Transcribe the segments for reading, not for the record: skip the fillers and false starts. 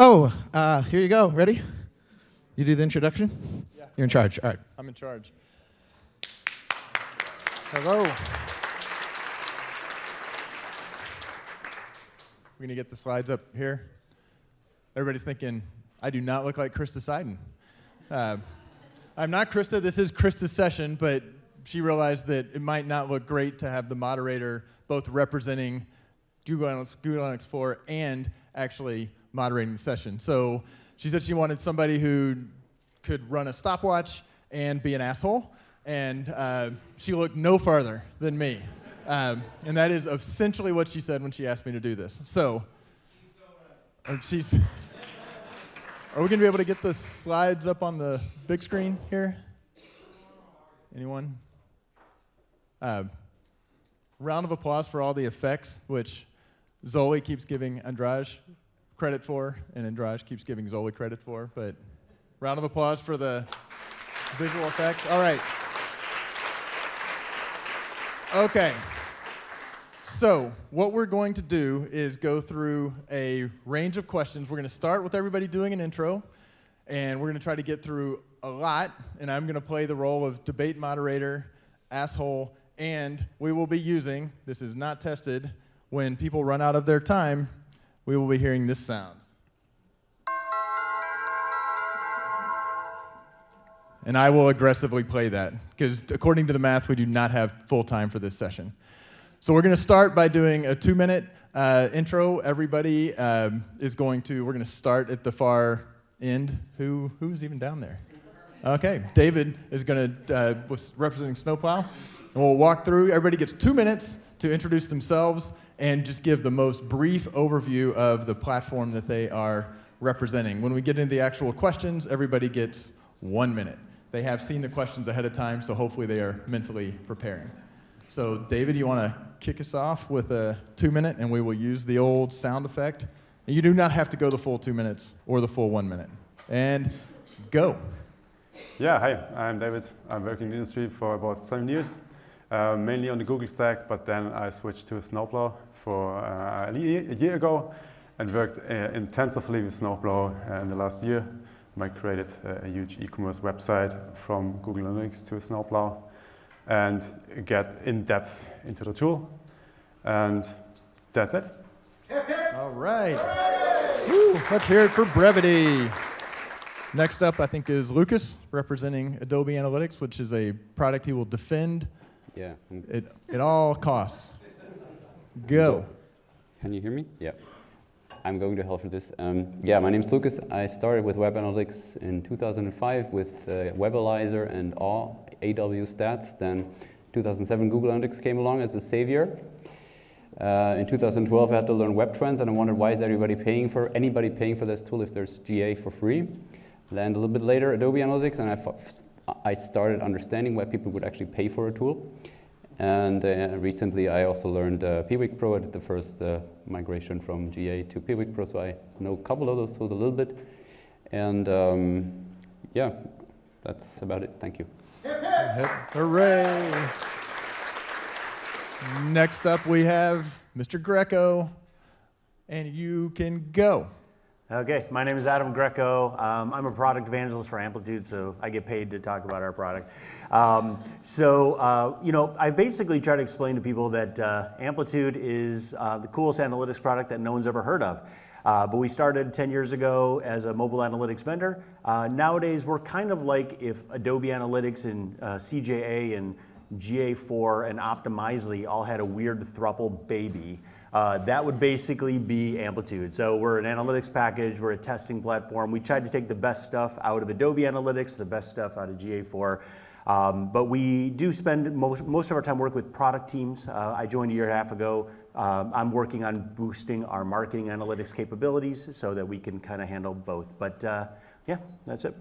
Here you go. Ready? You do the introduction? Yeah. You're in charge. All right. I'm in charge. Hello. We're going to get the slides up here. Everybody's thinking, I do not look like Krista Seiden. I'm not Krista. This is Krista's session, but she realized that it might not look great to have the moderator both representing Google Analytics 4 and actually moderating the session. So she said she wanted somebody who could run a stopwatch and be an asshole, and she looked no farther than me. And that is essentially what she said when she asked me to do this. So, are we going to be able to get the slides up on the big screen here? Anyone? Round of applause for all the effects, which Zoli keeps giving Andraj credit for, and Andraj keeps giving Zoli credit for. But round of applause for the visual effects. All right. Okay. So what we're going to do is go through a range of questions. We're going to start with everybody doing an intro, and we're going to try to get through a lot, and I'm going to play the role of debate moderator, asshole, and we will be using, this is not tested, when people run out of their time, we will be hearing this sound. And I will aggressively play that, because according to the math, we do not have full time for this session. So we're going to start by doing a 2-minute intro. Everybody we're going to start at the far end. Who's even down there? Okay, David is going to, was representing Snowplow. And we'll walk through. Everybody gets 2 minutes to introduce themselves and just give the most brief overview of the platform that they are representing. When we get into the actual questions, everybody gets 1 minute. They have seen the questions ahead of time, so hopefully they are mentally preparing. So David, you want to kick us off with a 2-minute, and we will use the old sound effect. And you do not have to go the full 2 minutes or the full 1 minute. And go. Yeah, hi, I'm David. I'm working in the industry for about 7 years, mainly on the Google stack, but then I switched to Snowplow for a year ago and worked intensively with Snowplow in the last year. I created a huge e-commerce website from Google Analytics to Snowplow and get in depth into the tool. And that's it. All right. Woo, let's hear it for brevity. Next up, I think, is Lukas, representing Adobe Analytics, which is a product he will defend at all costs. Go. Can you hear me? Yeah. I'm going to hell for this. My name's Lukas. I started with web analytics in 2005 with Webalizer and AW stats. Then 2007, Google Analytics came along as a savior. In 2012, I had to learn web trends, and I wondered, why is anybody paying for this tool if there's GA for free? Then a little bit later, Adobe Analytics, and I started understanding why people would actually pay for a tool. And recently, I also learned Piwik Pro. I did the first migration from GA to Piwik Pro, so I know a couple of those tools a little bit. And that's about it. Thank you. Hip, hip. Hooray! Next up, we have Mr. Greco, and you can go. Okay, my name is Adam Greco. I'm a product evangelist for Amplitude, so I get paid to talk about our product. I basically try to explain to people that Amplitude is the coolest analytics product that no one's ever heard of. But we started 10 years ago as a mobile analytics vendor. Nowadays, we're kind of like if Adobe Analytics and CJA and GA4 and Optimizely all had a weird thruple baby. That would basically be Amplitude. So we're an analytics package, we're a testing platform. We tried to take the best stuff out of Adobe Analytics, the best stuff out of GA4. But we do spend most of our time working with product teams. I joined a year and a half ago. I'm working on boosting our marketing analytics capabilities so that we can kind of handle both. But that's it.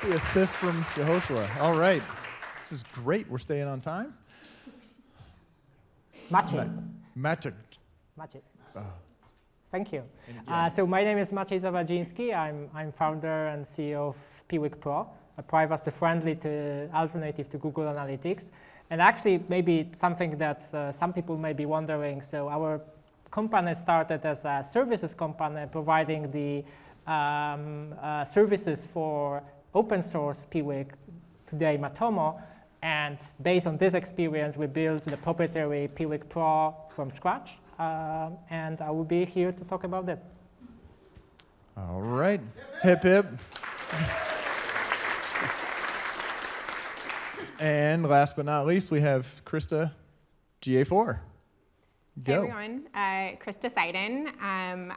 The assist from Yehoshua. All right. This is great. We're staying on time. Maciej. Thank you. So my name is Maciej Zawadziński. I'm founder and CEO of Piwik Pro, a privacy-friendly alternative to Google Analytics. And actually, maybe something that some people may be wondering, so our company started as a services company providing the services for open source Piwik, today Matomo. And based on this experience, we built the proprietary Piwik Pro from scratch. And I will be here to talk about that. All right. Hip, hip. And last but not least, we have Krista, GA4. Go. Hey everyone, Krista Seiden.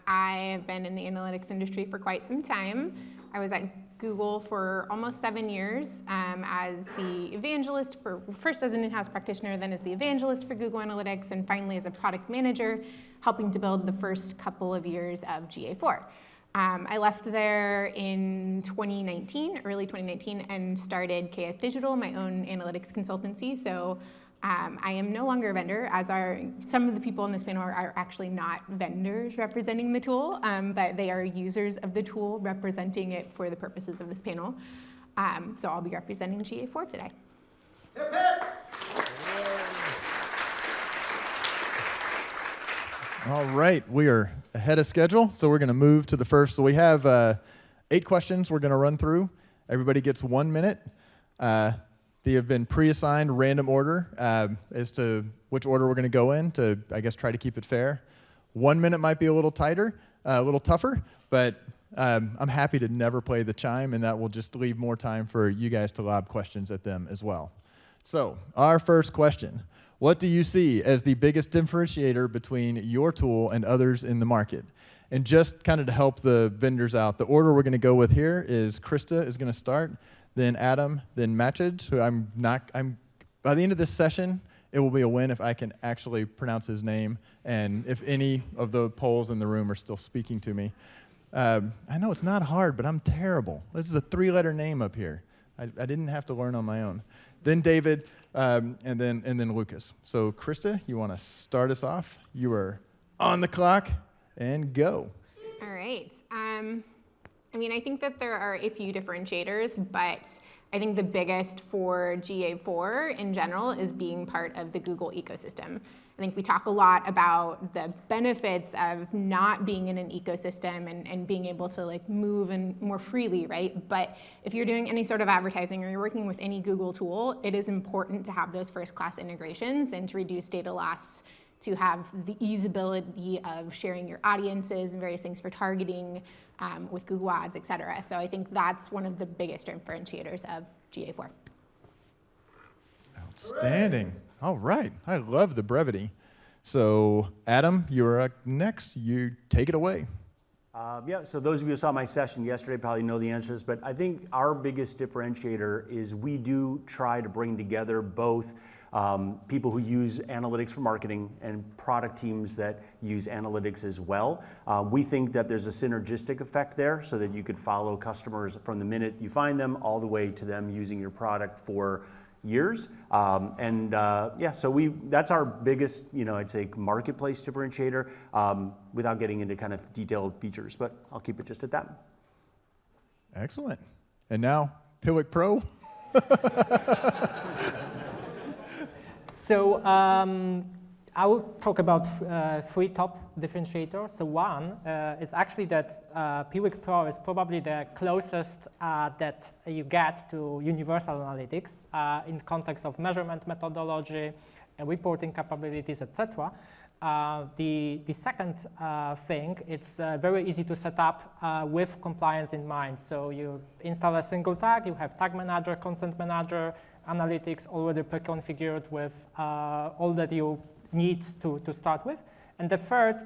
I've been in the analytics industry for quite some time. I was at Google for almost 7 years as the evangelist first as an in-house practitioner, then as the evangelist for Google Analytics, and finally as a product manager, helping to build the first couple of years of GA4. I left there in 2019, early 2019, and started KS Digital, my own analytics consultancy. So I am no longer a vendor, as are some of the people on this panel are actually not vendors representing the tool, but they are users of the tool representing it for the purposes of this panel. So I'll be representing GA4 today. All right, we are ahead of schedule, so we're going to move to the first. So we have 8 questions we're going to run through. Everybody gets 1 minute. They have been pre-assigned random order as to which order we're going to go in to, I guess, try to keep it fair. 1 minute might be a little tighter, a little tougher, but I'm happy to never play the chime, and that will just leave more time for you guys to lob questions at them as well. So our first question. What do you see as the biggest differentiator between your tool and others in the market? And just kind of to help the vendors out, the order we're going to go with here is Krista is going to start, then Adam, then Matchage, who by the end of this session, it will be a win if I can actually pronounce his name and if any of the polls in the room are still speaking to me. I know it's not hard, but I'm terrible. This is a 3-letter name up here. I didn't have to learn on my own. Then David, and then Lukas. So Krista, you want to start us off? You are on the clock, and go. All right. I mean, I think that there are a few differentiators, but I think the biggest for GA4 in general is being part of the Google ecosystem. I think we talk a lot about the benefits of not being in an ecosystem and being able to like move and more freely, right? But if you're doing any sort of advertising or you're working with any Google tool, it is important to have those first-class integrations and to reduce data loss, to have the easeability of sharing your audiences and various things for targeting with Google Ads, et cetera. So I think that's one of the biggest differentiators of GA4. Outstanding. All right. I love the brevity. So Adam, you're next. You take it away. Yeah, so those of you who saw my session yesterday probably know the answers, but I think our biggest differentiator is we do try to bring together both people who use analytics for marketing and product teams that use analytics as well. We think that there's a synergistic effect there so that you could follow customers from the minute you find them all the way to them using your product for years. Yeah, so that's our biggest, I'd say marketplace differentiator without getting into kind of detailed features, but I'll keep it just at that. Excellent. And now, Piwik Pro. So I will talk about 3 top differentiators. So one is actually that Piwik Pro is probably the closest that you get to universal analytics in context of measurement methodology and reporting capabilities, etc. The second thing, it's very easy to set up with compliance in mind. So you install a single tag, you have tag manager, consent manager, analytics already pre-configured with all that you need to start with. And the third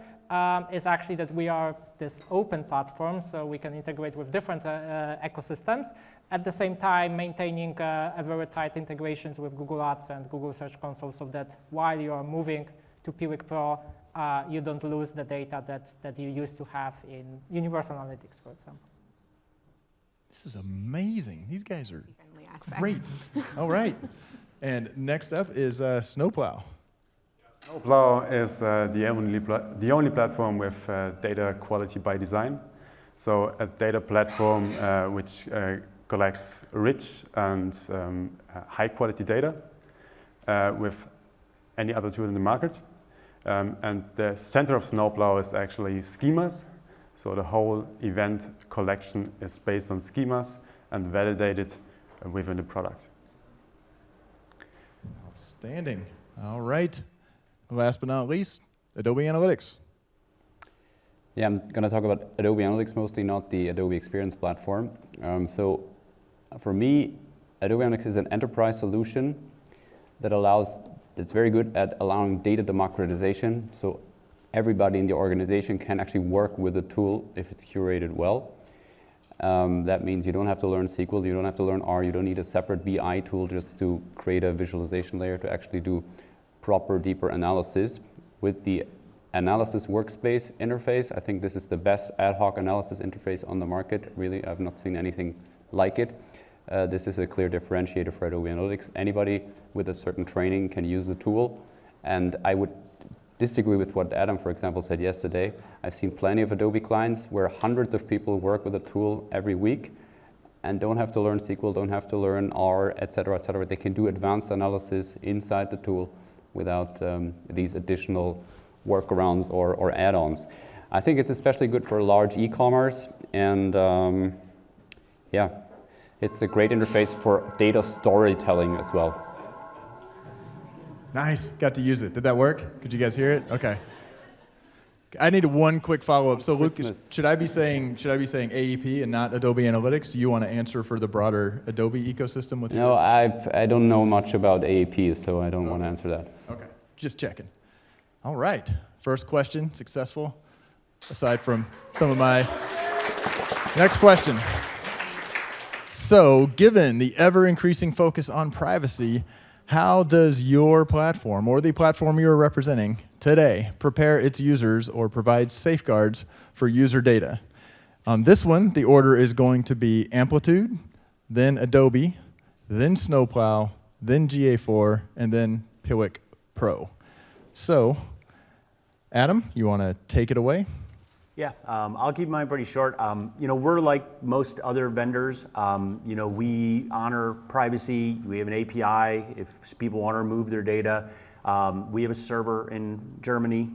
is actually that we are this open platform, so we can integrate with different ecosystems, at the same time maintaining a very tight integrations with Google Ads and Google Search Console, so that while you are moving to Piwik Pro, you don't lose the data that you used to have in Universal Analytics, for example. This is amazing. These guys are Aspect. great. All right. And next up is Snowplow. Snowplow is the only platform with data quality by design. So a data platform which collects rich and high quality data with any other tool in the market. And the center of Snowplow is actually schemas. So the whole event collection is based on schemas and validated within the product. Outstanding. All right. Last but not least, Adobe Analytics. Yeah, I'm going to talk about Adobe Analytics mostly, not the Adobe Experience Platform. So for me, Adobe Analytics is an enterprise solution that's very good at allowing data democratization. So everybody in the organization can actually work with the tool if it's curated well. That means you don't have to learn SQL, you don't have to learn R, you don't need a separate BI tool just to create a visualization layer to actually do proper, deeper analysis. With the analysis workspace interface, I think this is the best ad hoc analysis interface on the market. Really, I've not seen anything like it. This is a clear differentiator for Adobe Analytics. Anybody with a certain training can use the tool, and I would disagree with what Adam, for example, said yesterday. I've seen plenty of Adobe clients where hundreds of people work with a tool every week and don't have to learn SQL, don't have to learn R, et cetera, et cetera. They can do advanced analysis inside the tool without these additional workarounds or add-ons. I think it's especially good for large e-commerce, and yeah, it's a great interface for data storytelling as well. Nice. Got to use it. Did that work? Could you guys hear it? Okay. I need one quick follow-up. So, Lucas, should I be saying AEP and not Adobe Analytics? Do you want to answer for the broader Adobe ecosystem with No, I don't know much about AEP, so I don't want to answer that. Okay. Just checking. All right. First question, successful, aside from some of my... Next question. So, given the ever-increasing focus on privacy, how does your platform or the platform you're representing today prepare its users or provide safeguards for user data? On this one, the order is going to be Amplitude, then Adobe, then Snowplow, then GA4, and then Piwik Pro. So, Adam, you want to take it away? Yeah, I'll keep mine pretty short. We're like most other vendors. We honor privacy. We have an API if people want to remove their data. We have a server in Germany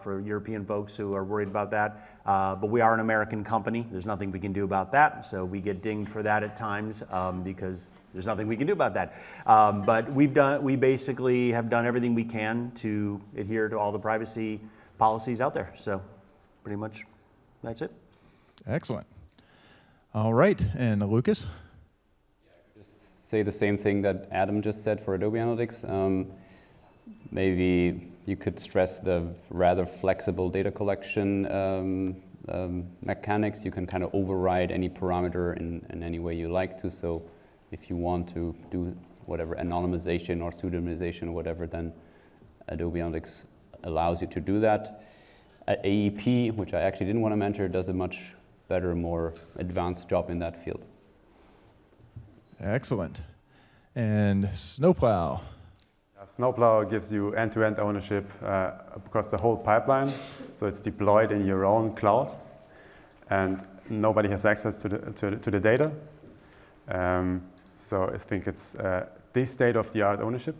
for European folks who are worried about that. But we are an American company. There's nothing we can do about that. So we get dinged for that at times because there's nothing we can do about that. But we basically have done everything we can to adhere to all the privacy policies out there. So pretty much that's it. Excellent. All right, and Lucas? Just say the same thing that Adam just said for Adobe Analytics. Maybe you could stress the rather flexible data collection mechanics. You can kind of override any parameter in any way you like to. So if you want to do whatever anonymization or pseudonymization or whatever, then Adobe Analytics allows you to do that. At AEP, which I actually didn't want to mention, does a much better, more advanced job in that field. Excellent. And Snowplow. Snowplow gives you end-to-end ownership across the whole pipeline. So it's deployed in your own cloud, and nobody has access to the data. So I think it's the state-of-the-art ownership.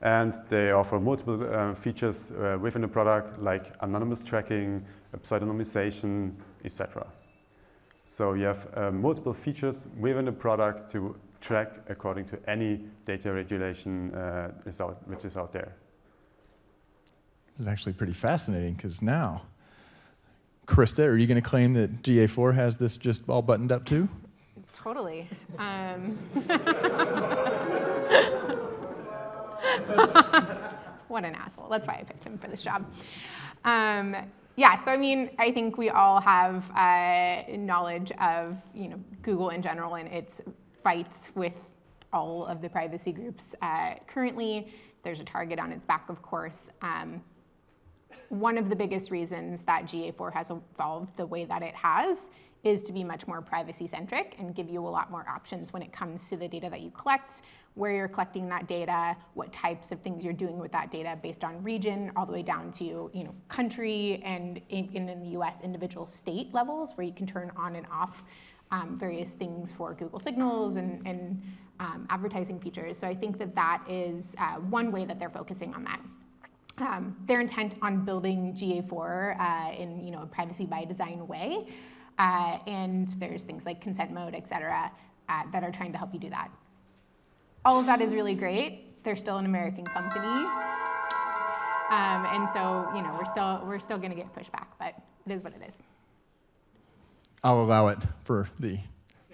And they offer multiple features within the product, like anonymous tracking, pseudonymization, etc. So you have multiple features within the product to track according to any data regulation which is out there. This is actually pretty fascinating because now, Krista, are you going to claim that GA4 has this just all buttoned up too? Totally. What an asshole. That's why I picked him for this job. So I think we all have knowledge of Google in general and its fights with all of the privacy groups. Currently, there's a target on its back, of course. One of the biggest reasons that GA4 has evolved the way that it has is to be much more privacy-centric and give you a lot more options when it comes to the data that you collect, where you're collecting that data, what types of things you're doing with that data based on region, all the way down to country, and in the US, individual state levels, where you can turn on and off various things for Google signals and advertising features. So I think that is one way that they're focusing on that. they're intent on building GA4 in a privacy by design way. And there's things like consent mode, et cetera, that are trying to help you do that. All of that is really great. They're still an American company. And so, we're still going to get pushback, but it is what it is. I'll allow it for the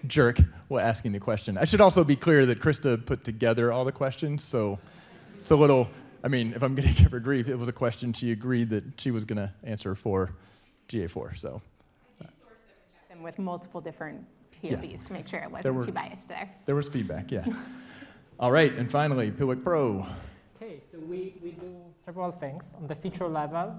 jerk while asking the question. I should also be clear that Krista put together all the questions, so it's a little, if I'm going to give her grief, it was a question she agreed that she was going to answer for GA4, so. I sourced them and checked them with multiple different POVs to make sure it wasn't too biased there. There was feedback, yeah. All right, and finally, Piwik Pro. Okay, so we do several things. On the feature level,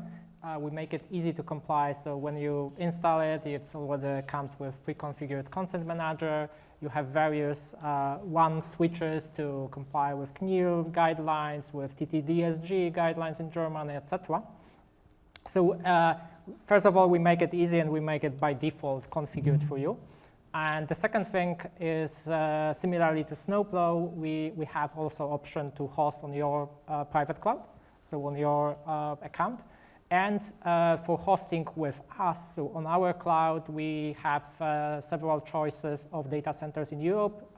we make it easy to comply. So when you install it, it already comes with pre-configured consent manager. You have various one switches to comply with CNIL guidelines, with TTDSG guidelines in Germany, etc. So first of all, we make it easy and we make it by default configured for you. And the second thing is, similarly to Snowplow, we have also option to host on your private cloud, so on your account. And for hosting with us, so on our cloud, we have several choices of data centers in Europe,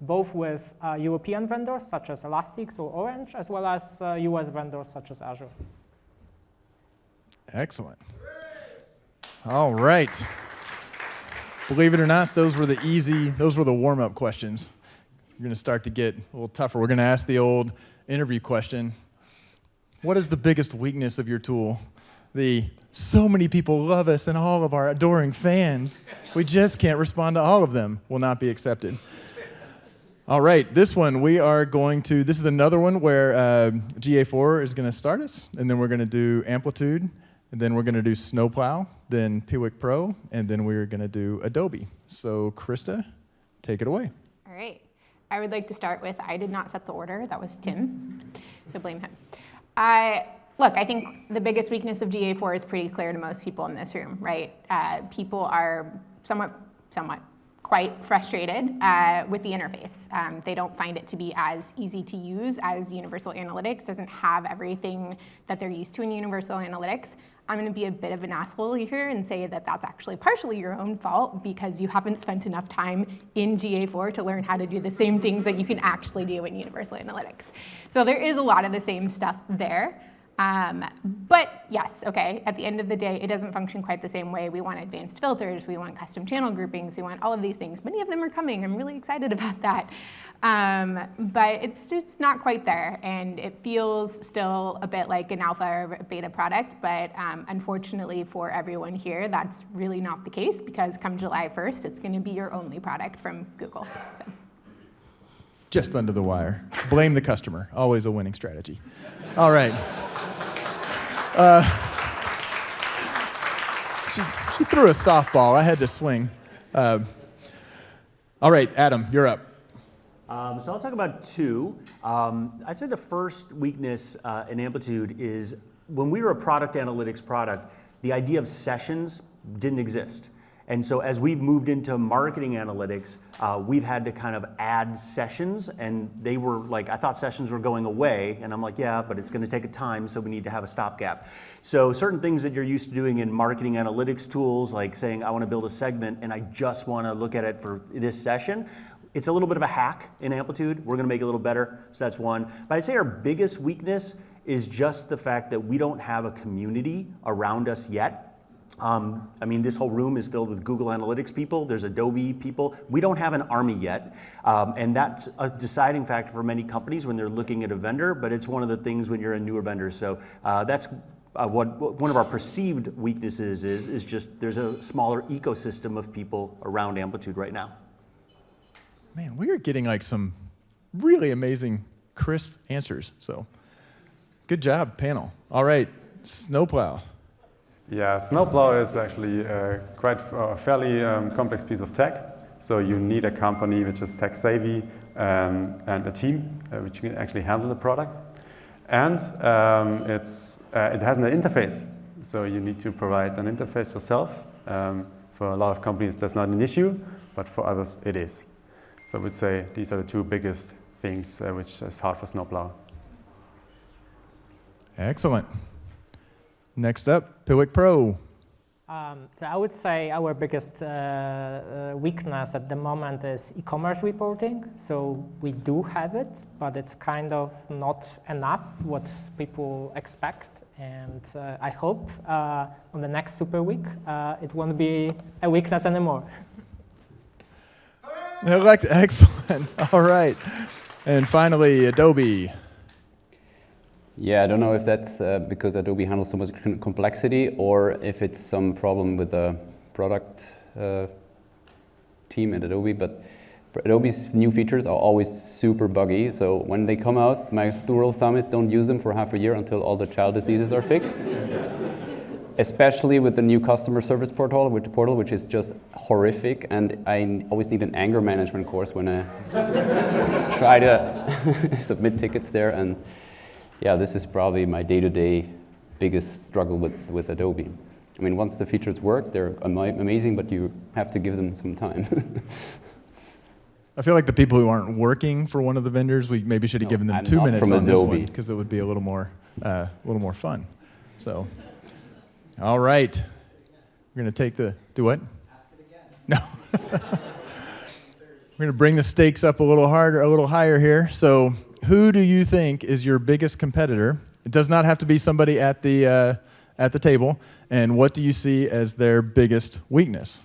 both with European vendors such as Elastic or Orange, as well as US vendors such as Azure. Excellent. All right. Believe it or not, those were the warm-up questions. We're going to start to get a little tougher. We're going to ask the old interview question. What is the biggest weakness of your tool? So many people love us and all of our adoring fans, we just can't respond to all of them, will not be accepted. All right, this one this is another one where GA4 is going to start us, and then we're going to do Amplitude, and then we're going to do Snowplow, then Piwik Pro, and then we're going to do Adobe. So Krista, take it away. All right. I would like to start with, I did not set the order. That was Tim, so blame him. Look, I think the biggest weakness of GA4 is pretty clear to most people in this room, right? People are quite frustrated with the interface. They don't find it to be as easy to use as Universal Analytics. Doesn't have everything that they're used to in Universal Analytics. I'm going to be a bit of an asshole here and say that that's actually partially your own fault because you haven't spent enough time in GA4 to learn how to do the same things that you can actually do in Universal Analytics. So there is a lot of the same stuff there. But yes, okay, at the end of the day, it doesn't function quite the same way. We want advanced filters, we want custom channel groupings, we want all of these things. Many of them are coming, I'm really excited about that. But it's just not quite there, and it feels still a bit like an alpha or beta product, but unfortunately for everyone here, that's really not the case, because come July 1st, it's gonna be your only product from Google. So. Just under the wire. Blame the customer, always a winning strategy. All right. She threw a softball. I had to swing. All right, Adam, you're up. So I'll talk about two. I'd say the first weakness in Amplitude is when we were a product analytics product, the idea of sessions didn't exist. And so as we've moved into marketing analytics, we've had to kind of add sessions, and they were like, I thought sessions were going away, and I'm like, yeah, but it's gonna take a time, so we need to have a stopgap. So certain things that you're used to doing in marketing analytics tools, like saying, I wanna build a segment, and I just wanna look at it for this session, it's a little bit of a hack in Amplitude. We're gonna make it a little better, so that's one. But I'd say our biggest weakness is just the fact that we don't have a community around us yet. I mean, this whole room is filled with Google Analytics people. There's Adobe people. We don't have an army yet. And that's a deciding factor for many companies when they're looking at a vendor, but it's one of the things when you're a newer vendor. So that's one of our perceived weaknesses is just there's a smaller ecosystem of people around Amplitude right now. Man, we are getting like some really amazing, crisp answers. So good job, panel. All right, Snowplow. Yeah, Snowplow is actually quite a fairly complex piece of tech. So you need a company which is tech savvy and a team which can actually handle the product. And it has an interface. So you need to provide an interface yourself. For a lot of companies, that's not an issue, but for others, it is. So I would say these are the two biggest things which is hard for Snowplow. Excellent. Next up, Piwik Pro. So I would say our biggest weakness at the moment is e-commerce reporting. So we do have it, but it's kind of not enough what people expect. And I hope on the next Super Week it won't be a weakness anymore. Excellent. All right. And finally, Adobe. Yeah, I don't know if that's because Adobe handles so much complexity or if it's some problem with the product team at Adobe, but Adobe's new features are always super buggy. So when they come out, my rule of thumb is don't use them for half a year until all the child diseases are fixed. Especially with the new customer service portal, which is just horrific, and I always need an anger management course when I try to submit tickets there. And yeah, this is probably my day-to-day biggest struggle with Adobe. I mean, once the features work, they're amazing, but you have to give them some time. I feel like the people who aren't working for one of the vendors, we maybe should have given them I'm 2 not minutes from on this Adobe. one because it would be a little more fun. So, all right, we're gonna take the do what? Ask it again. No. We're gonna bring the stakes up a little harder, a little higher here. So, who do you think is your biggest competitor? It does not have to be somebody at the table. And what do you see as their biggest weakness?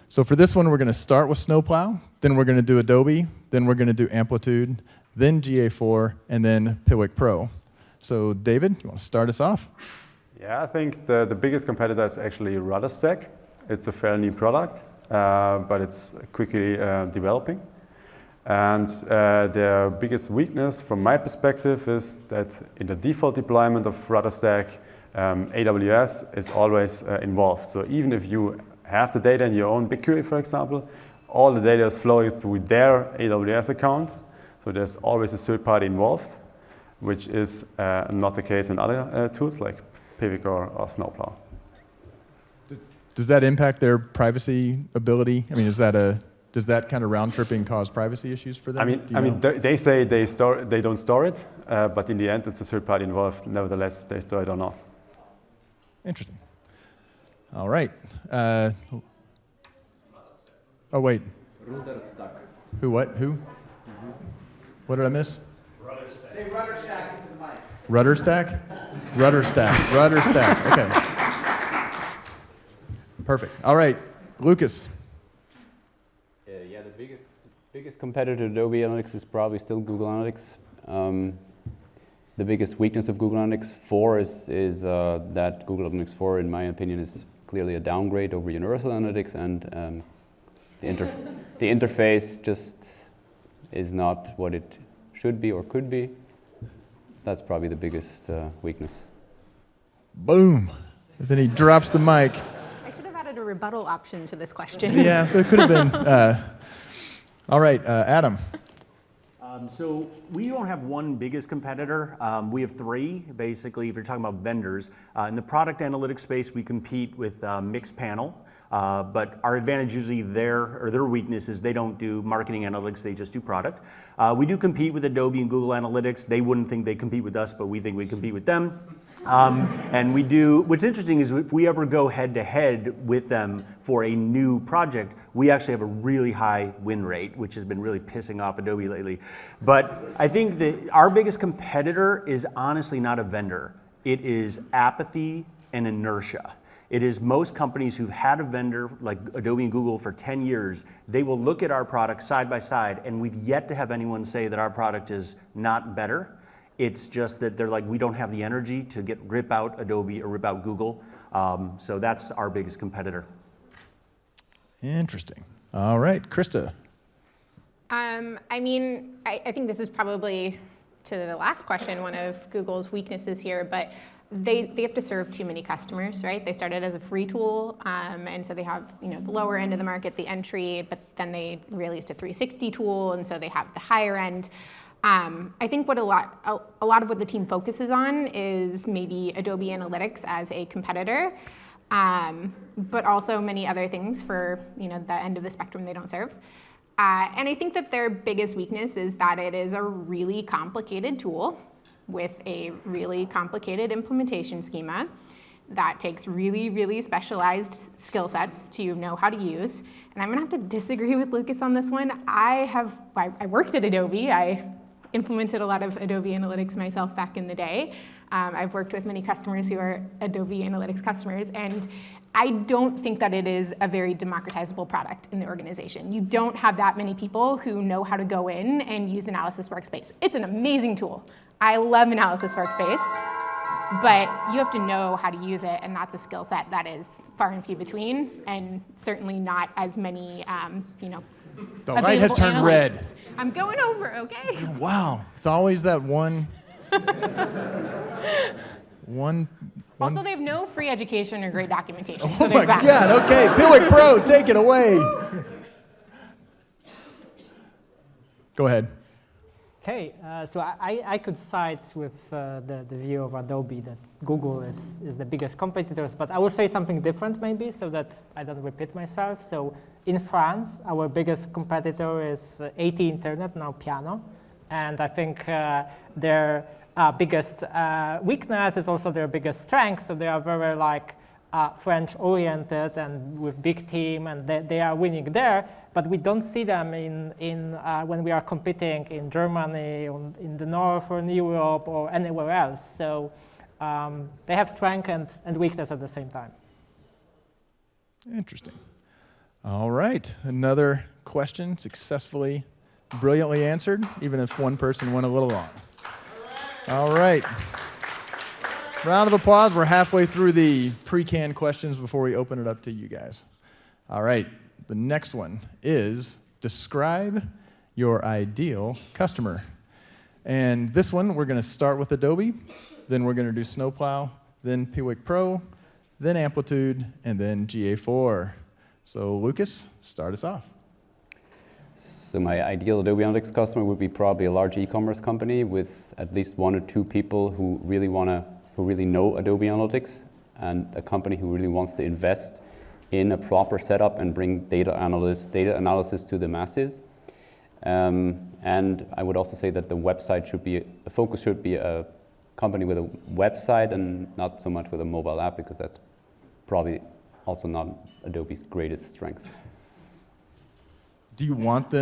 So for this one, we're going to start with Snowplow, then we're going to do Adobe, then we're going to do Amplitude, then GA4, and then Piwik Pro. So David, you want to start us off? Yeah, I think the biggest competitor is actually RudderStack. It's a fairly new product, but it's quickly developing. And their biggest weakness, from my perspective, is that in the default deployment of RudderStack, AWS is always involved. So even if you have the data in your own BigQuery, for example, all the data is flowing through their AWS account. So there's always a third party involved, which is not the case in other tools like Piwik or Snowplow. Does that impact their privacy ability? I mean, does that kind of round tripping cause privacy issues for them? I mean, they say they don't store it, but in the end, it's a third party involved. Nevertheless, they store it or not. Interesting. All right. Oh wait. Who? What? Who? What did I miss? RudderStack. Say RudderStack into the mic. RudderStack? RudderStack. Okay. Perfect. All right, Lukas. Yeah, the biggest competitor to Adobe Analytics is probably still Google Analytics. The biggest weakness of Google Analytics 4 is that Google Analytics 4, in my opinion, is clearly a downgrade over Universal Analytics, and the interface just is not what it should be or could be. That's probably the biggest weakness. Boom. And then he drops the mic. I should have added a rebuttal option to this question. Yeah, it could have been. All right, Adam. So we don't have one biggest competitor. We have three, basically, if you're talking about vendors. In the product analytics space, we compete with Mixpanel. But our advantage usually their weakness is they don't do marketing analytics, they just do product. We do compete with Adobe and Google Analytics. They wouldn't think they compete with us, but we think we compete with them. And we do, what's interesting is if we ever go head to head with them for a new project, we actually have a really high win rate, which has been really pissing off Adobe lately. But I think that our biggest competitor is honestly not a vendor. It is apathy and inertia. It is most companies who've had a vendor like Adobe and Google for 10 years, they will look at our product side by side, and we've yet to have anyone say that our product is not better. It's just that they're like, we don't have the energy to rip out Adobe or rip out Google. So that's our biggest competitor. Interesting. All right, Krista. I mean, I think this is probably, to the last question, one of Google's weaknesses here, but they have to serve too many customers, right? They started as a free tool, and so they have the lower end of the market, the entry, but then they released a 360 tool, and so they have the higher end. I think what a lot of what the team focuses on is maybe Adobe Analytics as a competitor, but also many other things for the end of the spectrum they don't serve. And I think that their biggest weakness is that it is a really complicated tool. with a really complicated implementation schema that takes really, really specialized skill sets to know how to use. And I'm gonna have to disagree with Lukas on this one. I worked at Adobe. I implemented a lot of Adobe Analytics myself back in the day. I've worked with many customers who are Adobe Analytics customers, and I don't think that it is a very democratizable product in the organization. You don't have that many people who know how to go in and use Analysis Workspace. It's an amazing tool. I love Analysis Workspace, but you have to know how to use it, and that's a skill set that is far and few between, and certainly not as many, The light has turned red. I'm going over, okay? Wow, it's always that one. Also, they have no free education or great documentation. Oh So my there's that. God! Okay, Piwik Pro, take it away. Go ahead. Okay, so I could side with the view of Adobe that Google is the biggest competitors, but I will say something different maybe so that I don't repeat myself. So in France, our biggest competitor is AT Internet, now Piano, and I think their biggest weakness is also their biggest strength, so they are very French-oriented and with big team, and they are winning there. But we don't see them when we are competing in Germany, in the Northern Europe, or anywhere else. So they have strength and weakness at the same time. Interesting. All right, another question successfully, brilliantly answered, even if one person went a little long. All right. Round of applause. We're halfway through the pre-canned questions before we open it up to you guys. All right. The next one is describe your ideal customer. And this one, we're going to start with Adobe, then we're going to do Snowplow, then Piwik Pro, then Amplitude, and then GA4. So Lukas, start us off. So my ideal Adobe Analytics customer would be probably a large e-commerce company with at least 1 or 2 people who really know Adobe Analytics, and a company who really wants to invest in a proper setup and bring data analysis to the masses. And I would also say that the focus should be a company with a website and not so much with a mobile app, because that's probably also not Adobe's greatest strength. Do you want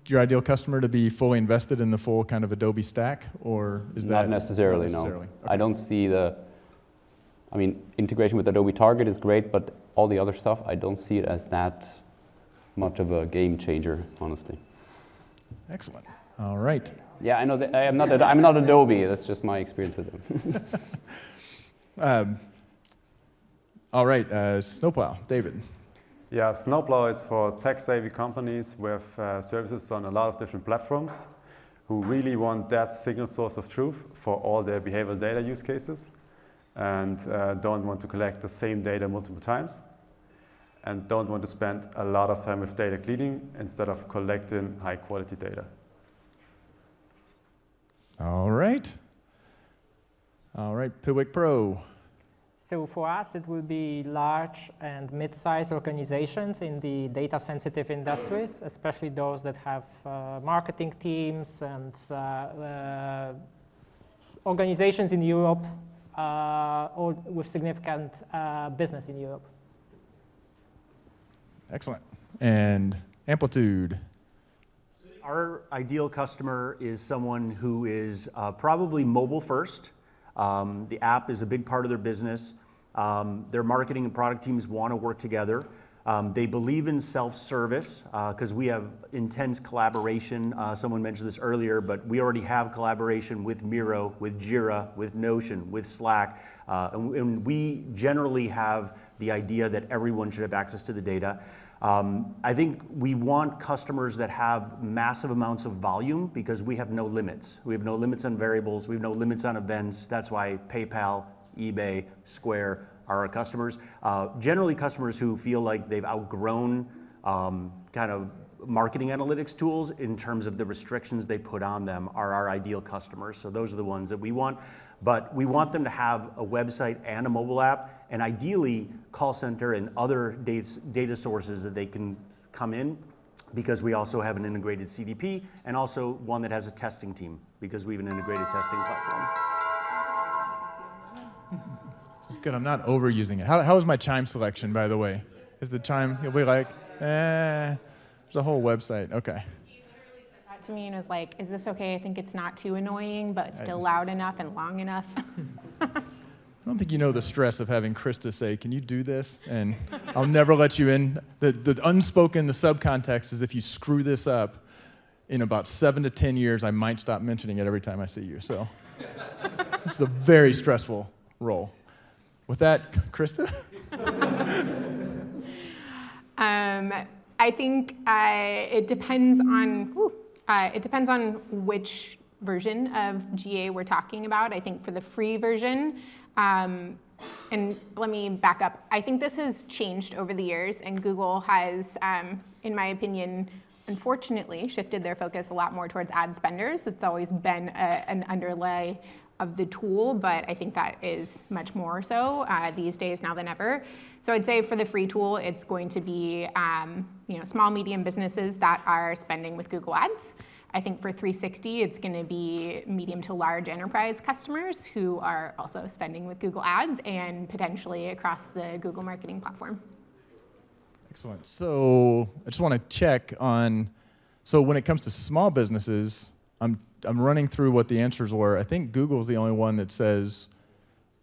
your ideal customer, to be fully invested in the full kind of Adobe stack, or is that not necessarily? No. Okay. I don't see integration with Adobe Target is great, but all the other stuff, I don't see it as that much of a game changer, honestly. Excellent. All right. Yeah, I know that I'm not Adobe. That's just my experience with them. All right, Snowplow, David. Yeah, Snowplow is for tech-savvy companies with services on a lot of different platforms who really want that single source of truth for all their behavioral data use cases, and don't want to collect the same data multiple times, and don't want to spend a lot of time with data cleaning instead of collecting high-quality data. All right. All right, Piwik Pro. So for us, it will be large and mid-sized organizations in the data-sensitive industries, especially those that have marketing teams and organizations in Europe or with significant business in Europe. Excellent. And Amplitude. Our ideal customer is someone who is probably mobile first. The app is a big part of their business. Their marketing and product teams want to work together. They believe in self-service because we have intense collaboration. Someone mentioned this earlier, but we already have collaboration with Miro, with Jira, with Notion, with Slack. And we generally have the idea that everyone should have access to the data. I think we want customers that have massive amounts of volume because we have no limits. We have no limits on variables. We have no limits on events. That's why PayPal, eBay, Square are our customers. Generally customers who feel like they've outgrown kind of marketing analytics tools in terms of the restrictions they put on them are our ideal customers. So those are the ones that we want. But we want them to have a website and a mobile app, and ideally call center and other data sources that they can come in because we also have an integrated CDP, and also one that has a testing team, because we have an integrated testing platform. This is good. I'm not overusing it. How is my chime selection, by the way? Is the chime, you'll be like, there's a whole website. Okay. That to me and was like, is this okay? I think it's not too annoying, but it's still loud enough and long enough. I don't think you know the stress of having Krista say, can you do this? And I'll never let you in. The unspoken, the subcontext is if you screw this up, in about 7 to 10 years, I might stop mentioning it every time I see you. So this is a very stressful role. With that, Krista? I think it depends on which version of GA we're talking about. I think for the free version, and let me back up. I think this has changed over the years, and Google has, in my opinion, unfortunately, shifted their focus a lot more towards ad spenders. It's always been an underlay of the tool, but I think that is much more so these days now than ever. So I'd say for the free tool, it's going to be small, medium businesses that are spending with Google Ads. I think for 360, it's going to be medium to large enterprise customers who are also spending with Google Ads and potentially across the Google marketing platform. Excellent. So I just want to check on, so when it comes to small businesses, I'm running through what the answers were. I think Google's the only one that says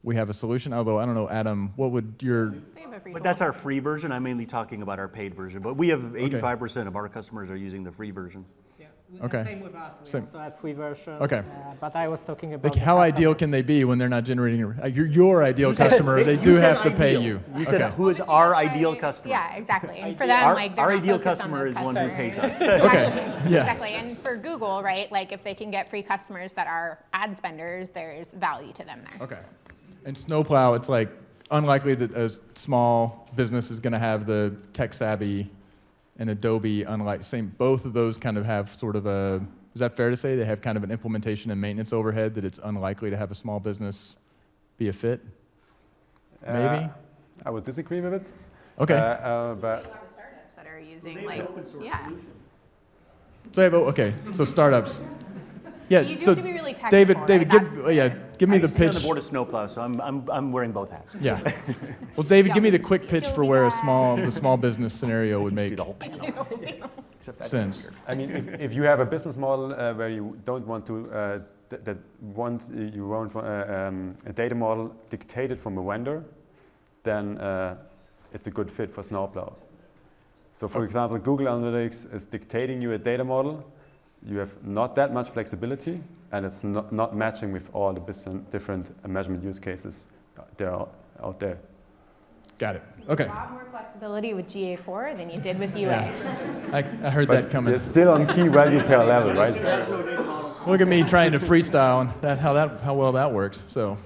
we have a solution, although I don't know, Adam, what would your... They have a free But tool. that's our free version. I'm mainly talking about our paid version. But we have 85% of our customers are using the free version. Okay. Same with us. We Same. also have free version. Okay. But I was talking about Like, how ideal can they be when they're not generating, your ideal customer, they do have to pay you. You said Okay. who is our ideal customer? Yeah, exactly. And for them, they're Our not ideal focused on customer those is one who pays customers. us. Okay, Exactly. yeah. Exactly. And for Google, right, like if they can get free customers that are ad spenders, there's value to them there. Okay. And Snowplow, it's like unlikely that a small business is going to have the tech savvy and Adobe, both of those kind of have sort of a, is that fair to say? They have kind of an implementation and maintenance overhead that it's unlikely to have a small business be a fit? Maybe? I would disagree with it. Okay. But A lot of startups that are using yeah. So startups. Yeah. You do so have to be really technical. David, right? give me I the used to be on pitch. the board of Snowplow, so I'm wearing both hats. Yeah. Well, David, give me the Yeah. quick pitch for where the small business scenario would Do make the whole panel. Except that sense. I mean, if you have a business model where you don't want to, you want a data model dictated from a vendor, then it's a good fit for Snowplow. So for example, Google Analytics is dictating you a data model. You have not that much flexibility, and it's not matching with all the different measurement use cases that are out there. Got it. Okay. A lot more flexibility with GA4 than you did with UA. Yeah. I heard that But coming. you're still on key value per level, right? Look at me trying to freestyle and how well that works. So,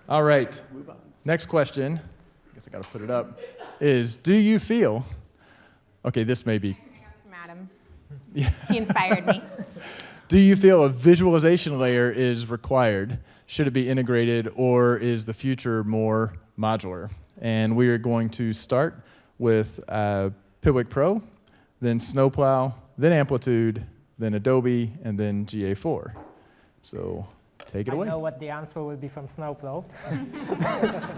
all right. Next question, I guess I got to put it up, is do you feel, okay, this may be, From Adam. He inspired me. do you feel a visualization layer is required? Should it be integrated, or is the future more modular? And we are going to start with Piwik Pro, then Snowplow, then Amplitude, then Adobe, and then GA4. So take it away. I know what the answer will be from Snowplow.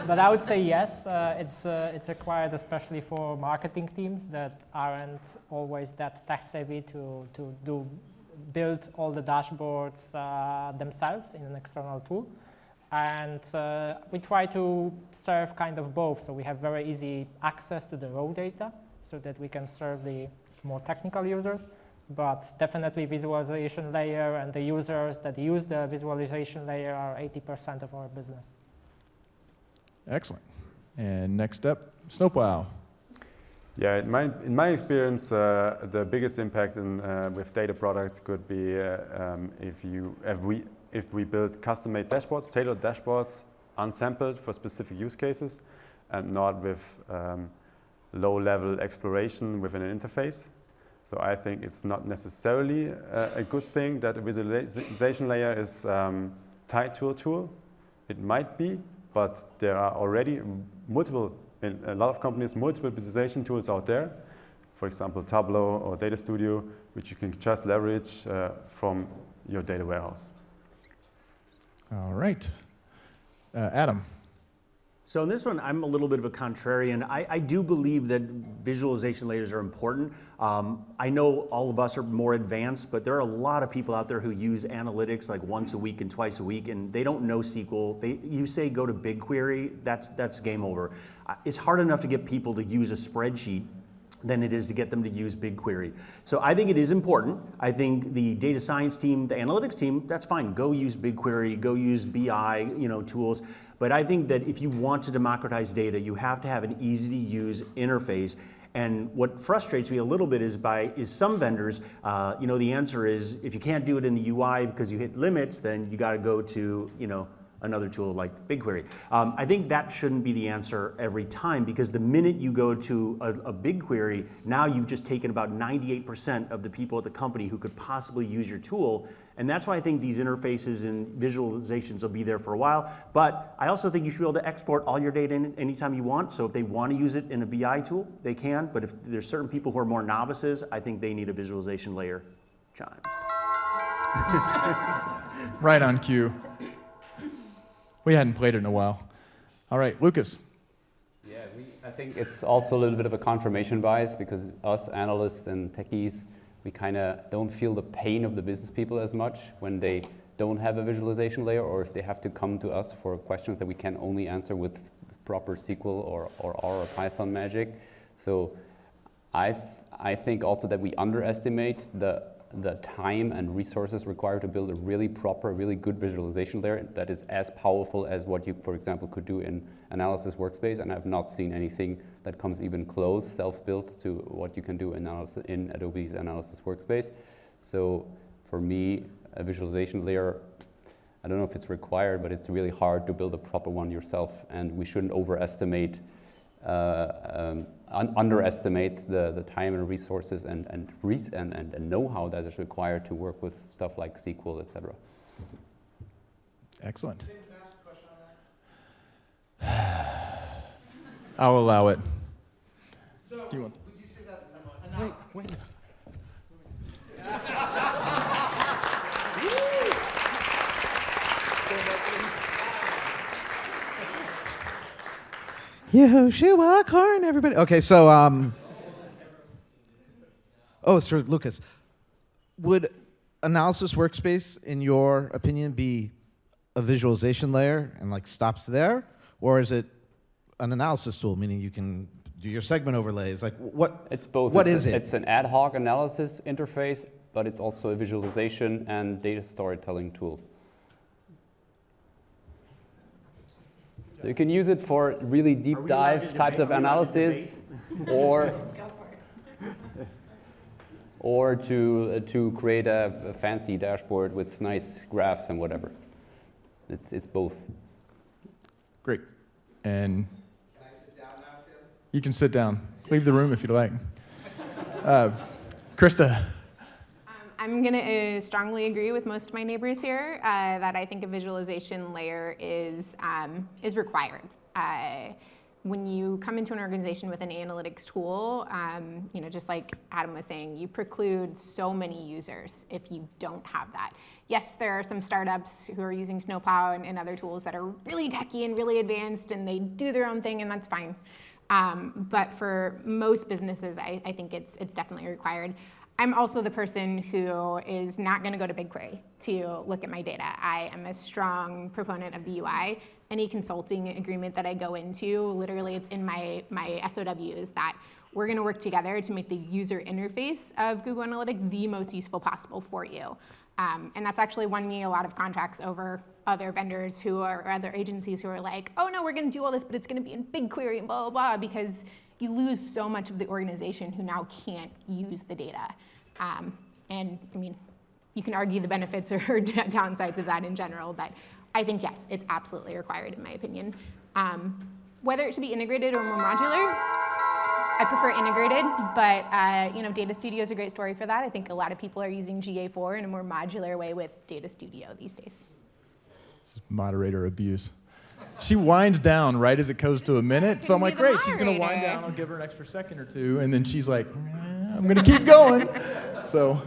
But I would say yes. It's required especially for marketing teams that aren't always that tech savvy to build all the dashboards themselves in an external tool. And we try to serve kind of both. So we have very easy access to the raw data so that we can serve the more technical users. But definitely visualization layer and the users that use the visualization layer are 80% of our business. Excellent. And next up, Snowplow. Yeah, in my experience, the biggest impact with data products could be if we build custom-made dashboards, tailored dashboards, unsampled for specific use cases, and not with low-level exploration within an interface. So I think it's not necessarily a good thing that a visualization layer is tied to a tool. It might be, but there are already in a lot of companies, multiple visualization tools out there. for example, Tableau or Data Studio, which you can just leverage from your data warehouse. All right. Adam. So in this one, I'm a little bit of a contrarian. I do believe that visualization layers are important. I know all of us are more advanced, but there are a lot of people out there who use analytics like once a week and twice a week, and they don't know SQL. You say go to BigQuery, that's game over. It's hard enough to get people to use a spreadsheet than it is to get them to use BigQuery. So I think it is important. I think the data science team, the analytics team, that's fine. Go use BigQuery, go use BI, tools. But I think that if you want to democratize data, you have to have an easy to use interface. And what frustrates me a little bit is some vendors, the answer is if you can't do it in the UI because you hit limits, then you got to go to, another tool like BigQuery. I think that shouldn't be the answer every time, because the minute you go to a BigQuery, now you've just taken about 98% of the people at the company who could possibly use your tool. And that's why I think these interfaces and visualizations will be there for a while. But I also think you should be able to export all your data in anytime you want. So if they want to use it in a BI tool, they can. But if there's certain people who are more novices, I think they need a visualization layer. Chimes. Right on cue. We hadn't played it in a while. All right, Lukas. Yeah, I think it's also a little bit of a confirmation bias, because us analysts and techies, we kind of don't feel the pain of the business people as much when they don't have a visualization layer, or if they have to come to us for questions that we can only answer with proper SQL or R or Python magic. So I think also that we underestimate the time and resources required to build a really proper, really good visualization layer that is as powerful as what you, for example, could do in Analysis Workspace. And I've not seen anything that comes even close, self-built, to what you can do in Adobe's Analysis Workspace. So for me, a visualization layer, I don't know if it's required, but it's really hard to build a proper one yourself. And we shouldn't underestimate the time and resources and know-how that is required to work with stuff like SQL, etc. Excellent. I'll allow it. So, Do you want? would you say that? Wait. Yehoshua Karn, everybody. Okay, so, it's for Lukas. Would Analysis Workspace, in your opinion, be a visualization layer and stops there? Or is it an analysis tool, meaning you can do your segment overlays? What? It's both. What is it? It's an ad hoc analysis interface, but it's also a visualization and data storytelling tool. You can use it for really deep dive types of analysis, or to create a fancy dashboard with nice graphs and whatever. It's both. Great. And Can I sit down now, Tim? you can sit down. Leave the room if you'd like. Krista. I'm going to strongly agree with most of my neighbors here that I think a visualization layer is required. When you come into an organization with an analytics tool, just like Adam was saying, you preclude so many users if you don't have that. Yes, there are some startups who are using Snowplow and other tools that are really techy and really advanced, and they do their own thing, and that's fine. But for most businesses, I think it's definitely required. I'm also the person who is not going to go to BigQuery to look at my data. I am a strong proponent of the UI. Any consulting agreement that I go into, literally it's in my SOWs that we're going to work together to make the user interface of Google Analytics the most useful possible for you. And that's actually won me a lot of contracts over other vendors or other agencies who are like, oh no, we're going to do all this, but it's going to be in BigQuery and blah, blah, blah, because you lose so much of the organization who now can't use the data. And I mean, you can argue the benefits or downsides of that in general, but I think, yes, it's absolutely required in my opinion. Whether it should be integrated or more modular, I prefer integrated, but Data Studio is a great story for that. I think a lot of people are using GA4 in a more modular way with Data Studio these days. This is moderator abuse. She winds down right as it goes to a minute, so I'm like, great, she's going to wind down. I'll give her an extra second or two, and then she's like, I'm going to keep going. So,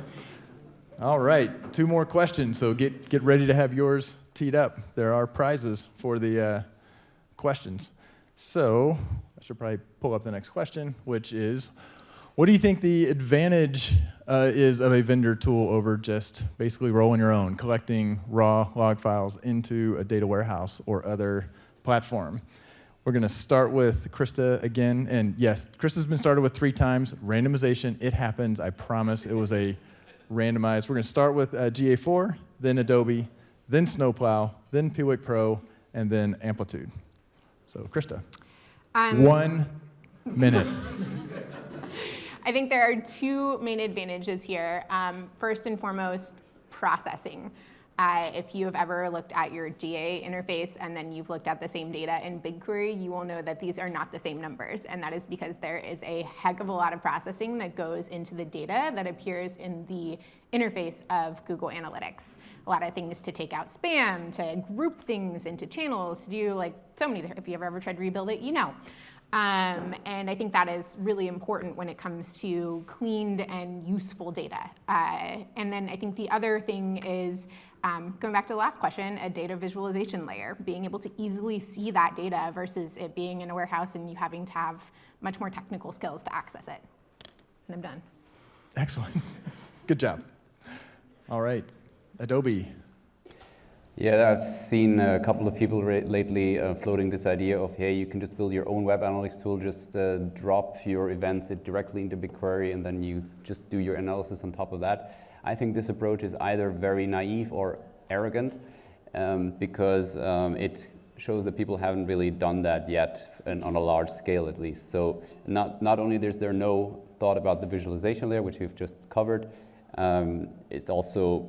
all right, 2 more questions. So get ready to have yours teed up. There are prizes for the questions. So I should probably pull up the next question, which is, what do you think the advantage is of a vendor tool over just basically rolling your own, collecting raw log files into a data warehouse or other platform? We're going to start with Krista again. And yes, Krista's been started with 3 times. Randomization, it happens. I promise it was a randomized. We're going to start with GA4, then Adobe, then Snowplow, then Piwik Pro, and then Amplitude. So Krista, 1 minute. I think there are 2 main advantages here. First and foremost, processing. If you have ever looked at your GA interface and then you've looked at the same data in BigQuery, you will know that these are not the same numbers. And that is because there is a heck of a lot of processing that goes into the data that appears in the interface of Google Analytics. A lot of things to take out spam, to group things into channels, to do like so many, if you've ever tried to rebuild it, you know. And I think that is really important when it comes to cleaned and useful data. And then I think the other thing is, going back to the last question, a data visualization layer, being able to easily see that data versus it being in a warehouse and you having to have much more technical skills to access it. And I'm done. Excellent. Good job. All right, Adobe. Yeah, I've seen a couple of people lately floating this idea of, hey, you can just build your own web analytics tool, just drop your events directly into BigQuery, and then you just do your analysis on top of that. I think this approach is either very naive or arrogant, because it shows that people haven't really done that yet, and on a large scale at least. So not only is there no thought about the visualization layer, which we've just covered, it's also,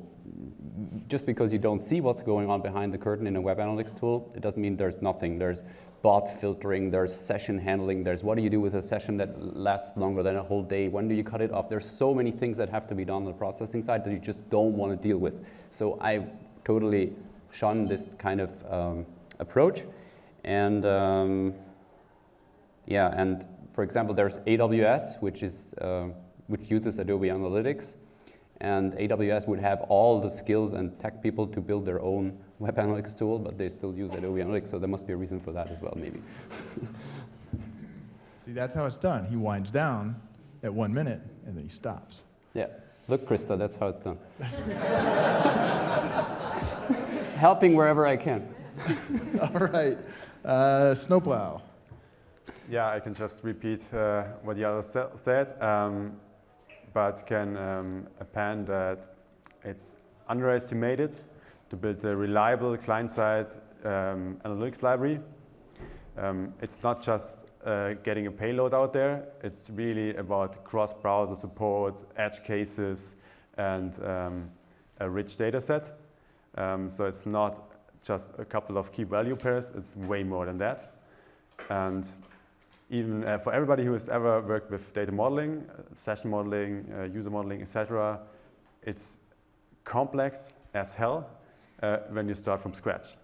just because you don't see what's going on behind the curtain in a web analytics tool, it doesn't mean there's nothing. There's bot filtering, there's session handling, there's what do you do with a session that lasts longer than a whole day, when do you cut it off? There's so many things that have to be done on the processing side that you just don't want to deal with. So I totally shun this kind of approach. And yeah, and for example, there's AWS, which uses Adobe Analytics. And AWS would have all the skills and tech people to build their own web analytics tool, but they still use Adobe Analytics, so there must be a reason for that as well, maybe. See, that's how it's done. He winds down at 1 minute, and then he stops. Yeah. Look, Krista, that's how it's done. Helping wherever I can. All right. Snowplow. Yeah, I can just repeat what the others said. But can append that it's underestimated to build a reliable client-side analytics library. It's not just getting a payload out there, it's really about cross-browser support, edge cases, and a rich data set. So it's not just a couple of key value pairs, it's way more than that. And even for everybody who has ever worked with data modeling, session modeling, user modeling, etc., it's complex as hell when you start from scratch.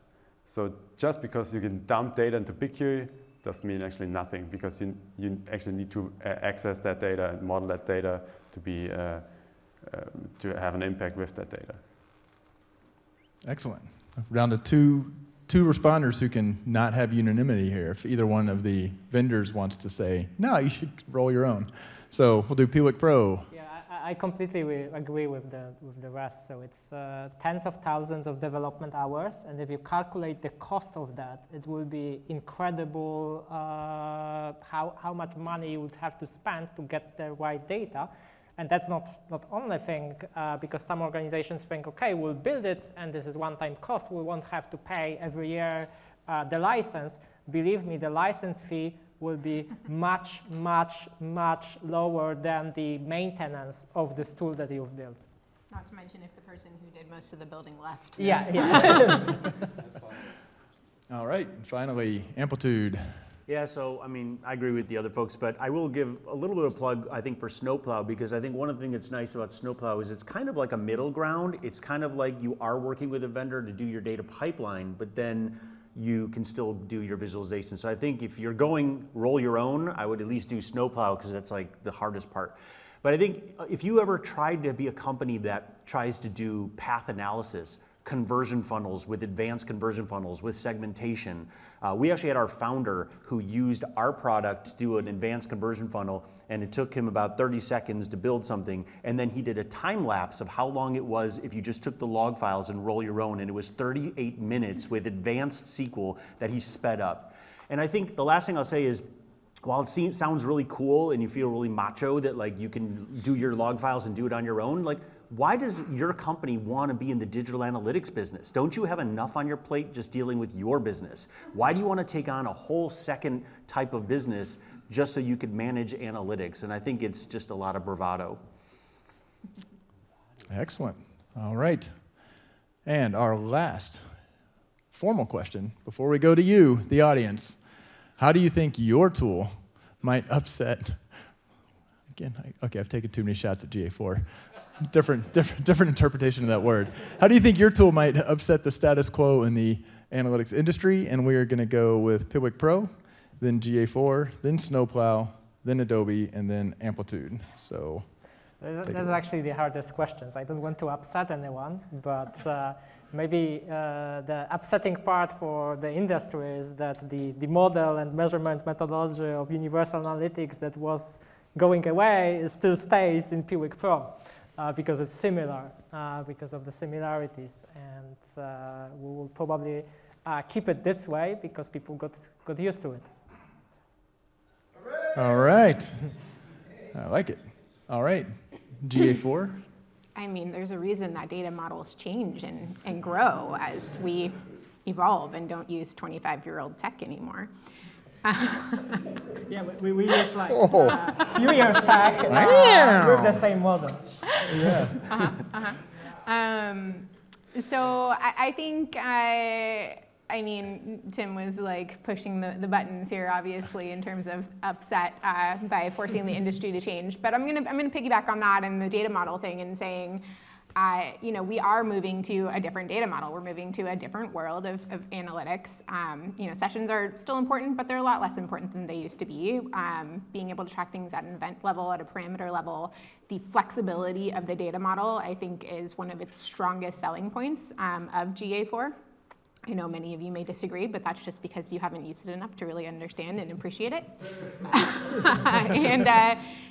So just because you can dump data into BigQuery doesn't mean actually nothing, because you actually need to access that data and model that data to be to have an impact with that data. Excellent. We're down to two responders who can not have unanimity here. If either one of the vendors wants to say, no, you should roll your own. So we'll do Piwik Pro. Yeah, I completely agree with the rest. So it's tens of thousands of development hours, and if you calculate the cost of that, it will be incredible how much money you would have to spend to get the right data. And that's not only thing, because some organizations think, okay, we'll build it, and this is one-time cost. We won't have to pay every year the license. Believe me, the license fee will be much, much, much lower than the maintenance of this tool that you've built. Not to mention if the person who did most of the building left. Yeah. All right, finally, Amplitude. Yeah, so I mean, I agree with the other folks, but I will give a little bit of a plug, I think, for Snowplow, because I think one of the things that's nice about Snowplow is it's kind of like a middle ground. It's kind of like you are working with a vendor to do your data pipeline, but then you can still do your visualization. So I think if you're going roll your own, I would at least do Snowplow, because that's like the hardest part. But I think if you ever tried to be a company that tries to do path analysis, conversion funnels with advanced conversion funnels, with segmentation, we actually had our founder who used our product to do an advanced conversion funnel, and it took him about 30 seconds to build something, and then he did a time lapse of how long it was if you just took the log files and roll your own, and it was 38 minutes with advanced SQL that he sped up. And I think the last thing I'll say is, while it sounds really cool and you feel really macho that like you can do your log files and do it on your own, like why does your company want to be in the digital analytics business? Don't you have enough on your plate just dealing with your business? Why do you want to take on a whole second type of business just so you could manage analytics? And I think it's just a lot of bravado. Excellent. All right. And our last formal question before we go to you, the audience. How do you think your tool might upset? Again, okay, I've taken too many shots at GA4. Different interpretation of that word. How do you think your tool might upset the status quo in the analytics industry? And we are going to go with Piwik Pro, then GA4, then Snowplow, then Adobe, and then Amplitude. So that's actually the hardest questions. I don't want to upset anyone, but maybe the upsetting part for the industry is that the model and measurement methodology of universal analytics that was going away still stays in Piwik Pro because it's similar, because of the similarities. And we will probably keep it this way because people got used to it. All right. I like it. All right. GA4. I mean, there's a reason that data models change and grow as we evolve and don't use 25-year-old tech anymore. Yeah, we use like a few years back with the same model. Yeah. So I think, I mean, Tim was like pushing the buttons here, obviously, in terms of upset by forcing the industry to change. But I'm gonna piggyback on that and the data model thing and saying, you know, we are moving to a different data model. We're moving to a different world of analytics. You know, sessions are still important, but they're a lot less important than they used to be. Being able to track things at an event level, at a parameter level, the flexibility of the data model, I think, is one of its strongest selling points of GA4. I know many of you may disagree, but that's just because you haven't used it enough to really understand and appreciate it. And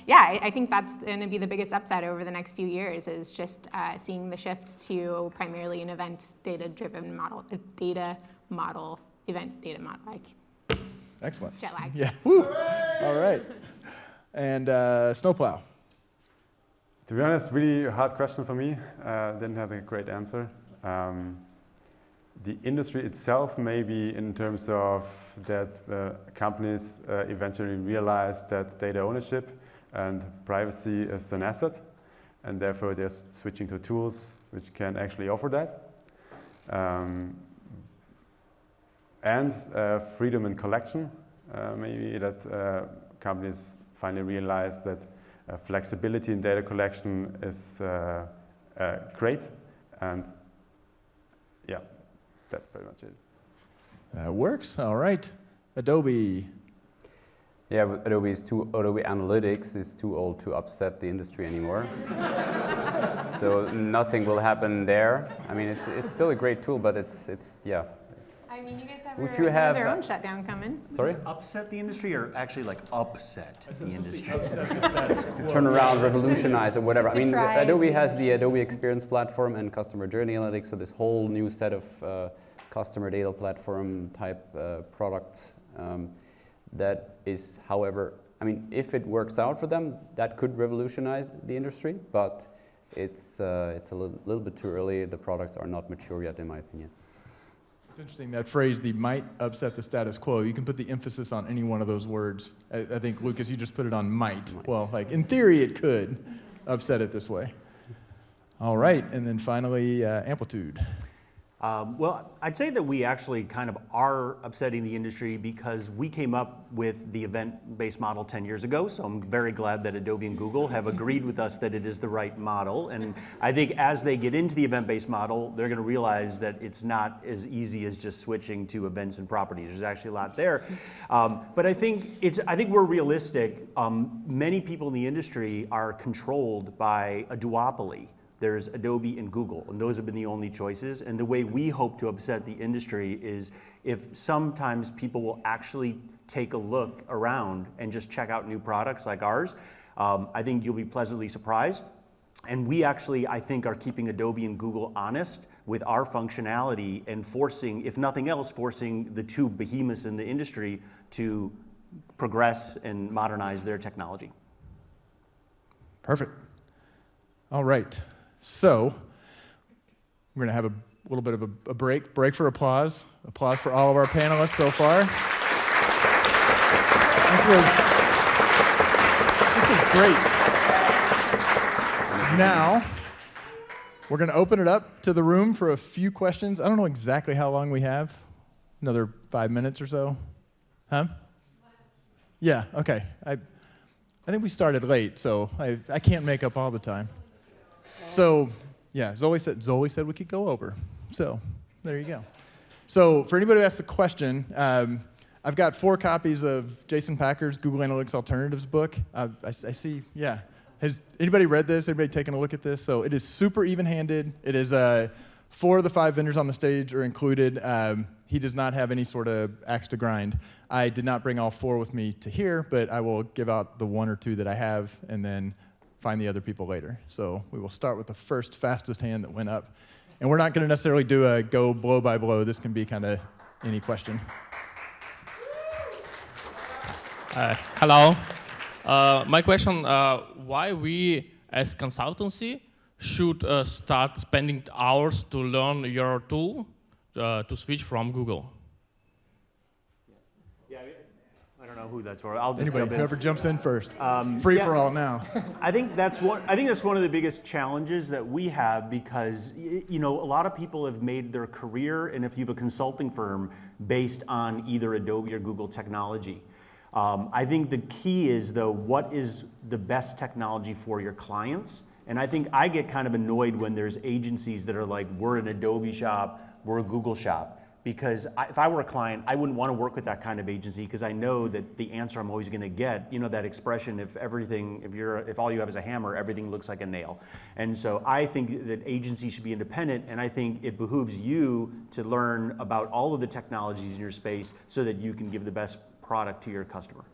yeah, I think that's going to be the biggest upside over the next few years is just seeing the shift to primarily an event data-driven model, event data model. Like, Excellent. jet lag. Yeah. Woo. All right. And Snowplow. To be honest, really hard question for me. Didn't have a great answer. The industry itself, maybe in terms of that companies eventually realize that data ownership and privacy is an asset, and therefore they're switching to tools which can actually offer that. And freedom in collection, maybe that companies finally realize that flexibility in data collection is great, and yeah. That's pretty much it. That works. All right. Adobe. Yeah, but Adobe Analytics is too old to upset the industry anymore. So nothing will happen there. I mean, it's still a great tool, but it's yeah. I mean, you guys If you have have their own shutdown coming. Sorry? Does this upset the industry or actually like upset the industry? Upset the status quo. turn around, revolutionize, or whatever. I mean, Surprise. Adobe has the Adobe Experience Platform and Customer Journey Analytics, so this whole new set of customer data platform type products. That is, however, I mean, if it works out for them, that could revolutionize the industry, but it's a little bit too early. The products are not mature yet, in my opinion. It's interesting, that phrase, the might upset the status quo. You can put the emphasis on any one of those words. I think, Lucas, you just put it on might. Well, like, in theory, it could upset it this way. All right, and then finally, Amplitude. Well, I'd say that we actually kind of are upsetting the industry because we came up with the event-based model 10 years ago, so I'm very glad that Adobe and Google have agreed with us that it is the right model. And I think as they get into the event-based model, they're going to realize that it's not as easy as just switching to events and properties. There's actually a lot there. But I think we're realistic. Many people in the industry are controlled by a duopoly. There's Adobe and Google, and those have been the only choices. And the way we hope to upset the industry is if sometimes people will actually take a look around and just check out new products like ours, I think you'll be pleasantly surprised. And we actually, I think, are keeping Adobe and Google honest with our functionality and forcing, if nothing else, forcing the two behemoths in the industry to progress and modernize their technology. Perfect. All right. So we're going to have a little bit of a break for applause. Applause for all of our panelists so far. This is great. Now, we're going to open it up to the room for a few questions. I don't know exactly how long we have. Another 5 minutes or so? Huh? Yeah, okay. I think we started late, so I can't make up all the time. So, yeah, Zoe said we could go over. So, there you go. So, for anybody who asks a question, I've got 4 copies of Jason Packer's Google Analytics Alternatives book. I see, yeah. Has anybody read this? Anybody taken a look at this? So, it is super even-handed. It is 4 of the 5 vendors on the stage are included. He does not have any sort of axe to grind. I did not bring all 4 with me to here, but I will give out the 1 or 2 that I have, and then find the other people later. So we will start with the first fastest hand that went up. And we're not going to necessarily do a go blow by blow. This can be kind of any question. Hello. My question, why we as consultancy should start spending hours to learn your tool to switch from Google? I don't know who that's for. I'll just jump in. Whoever jumps in first. Free for all now. I think that's one of the biggest challenges that we have because a lot of people have made their career, and if you have a consulting firm, based on either Adobe or Google technology. I think the key is though, what is the best technology for your clients? And I think I get kind of annoyed when there's agencies that are like, we're an Adobe shop, we're a Google shop. Because if I were a client, I wouldn't want to work with that kind of agency because I know that the answer I'm always going to get, that expression, if all you have is a hammer, everything looks like a nail. And so I think that agencies should be independent, and I think it behooves you to learn about all of the technologies in your space so that you can give the best product to your customer.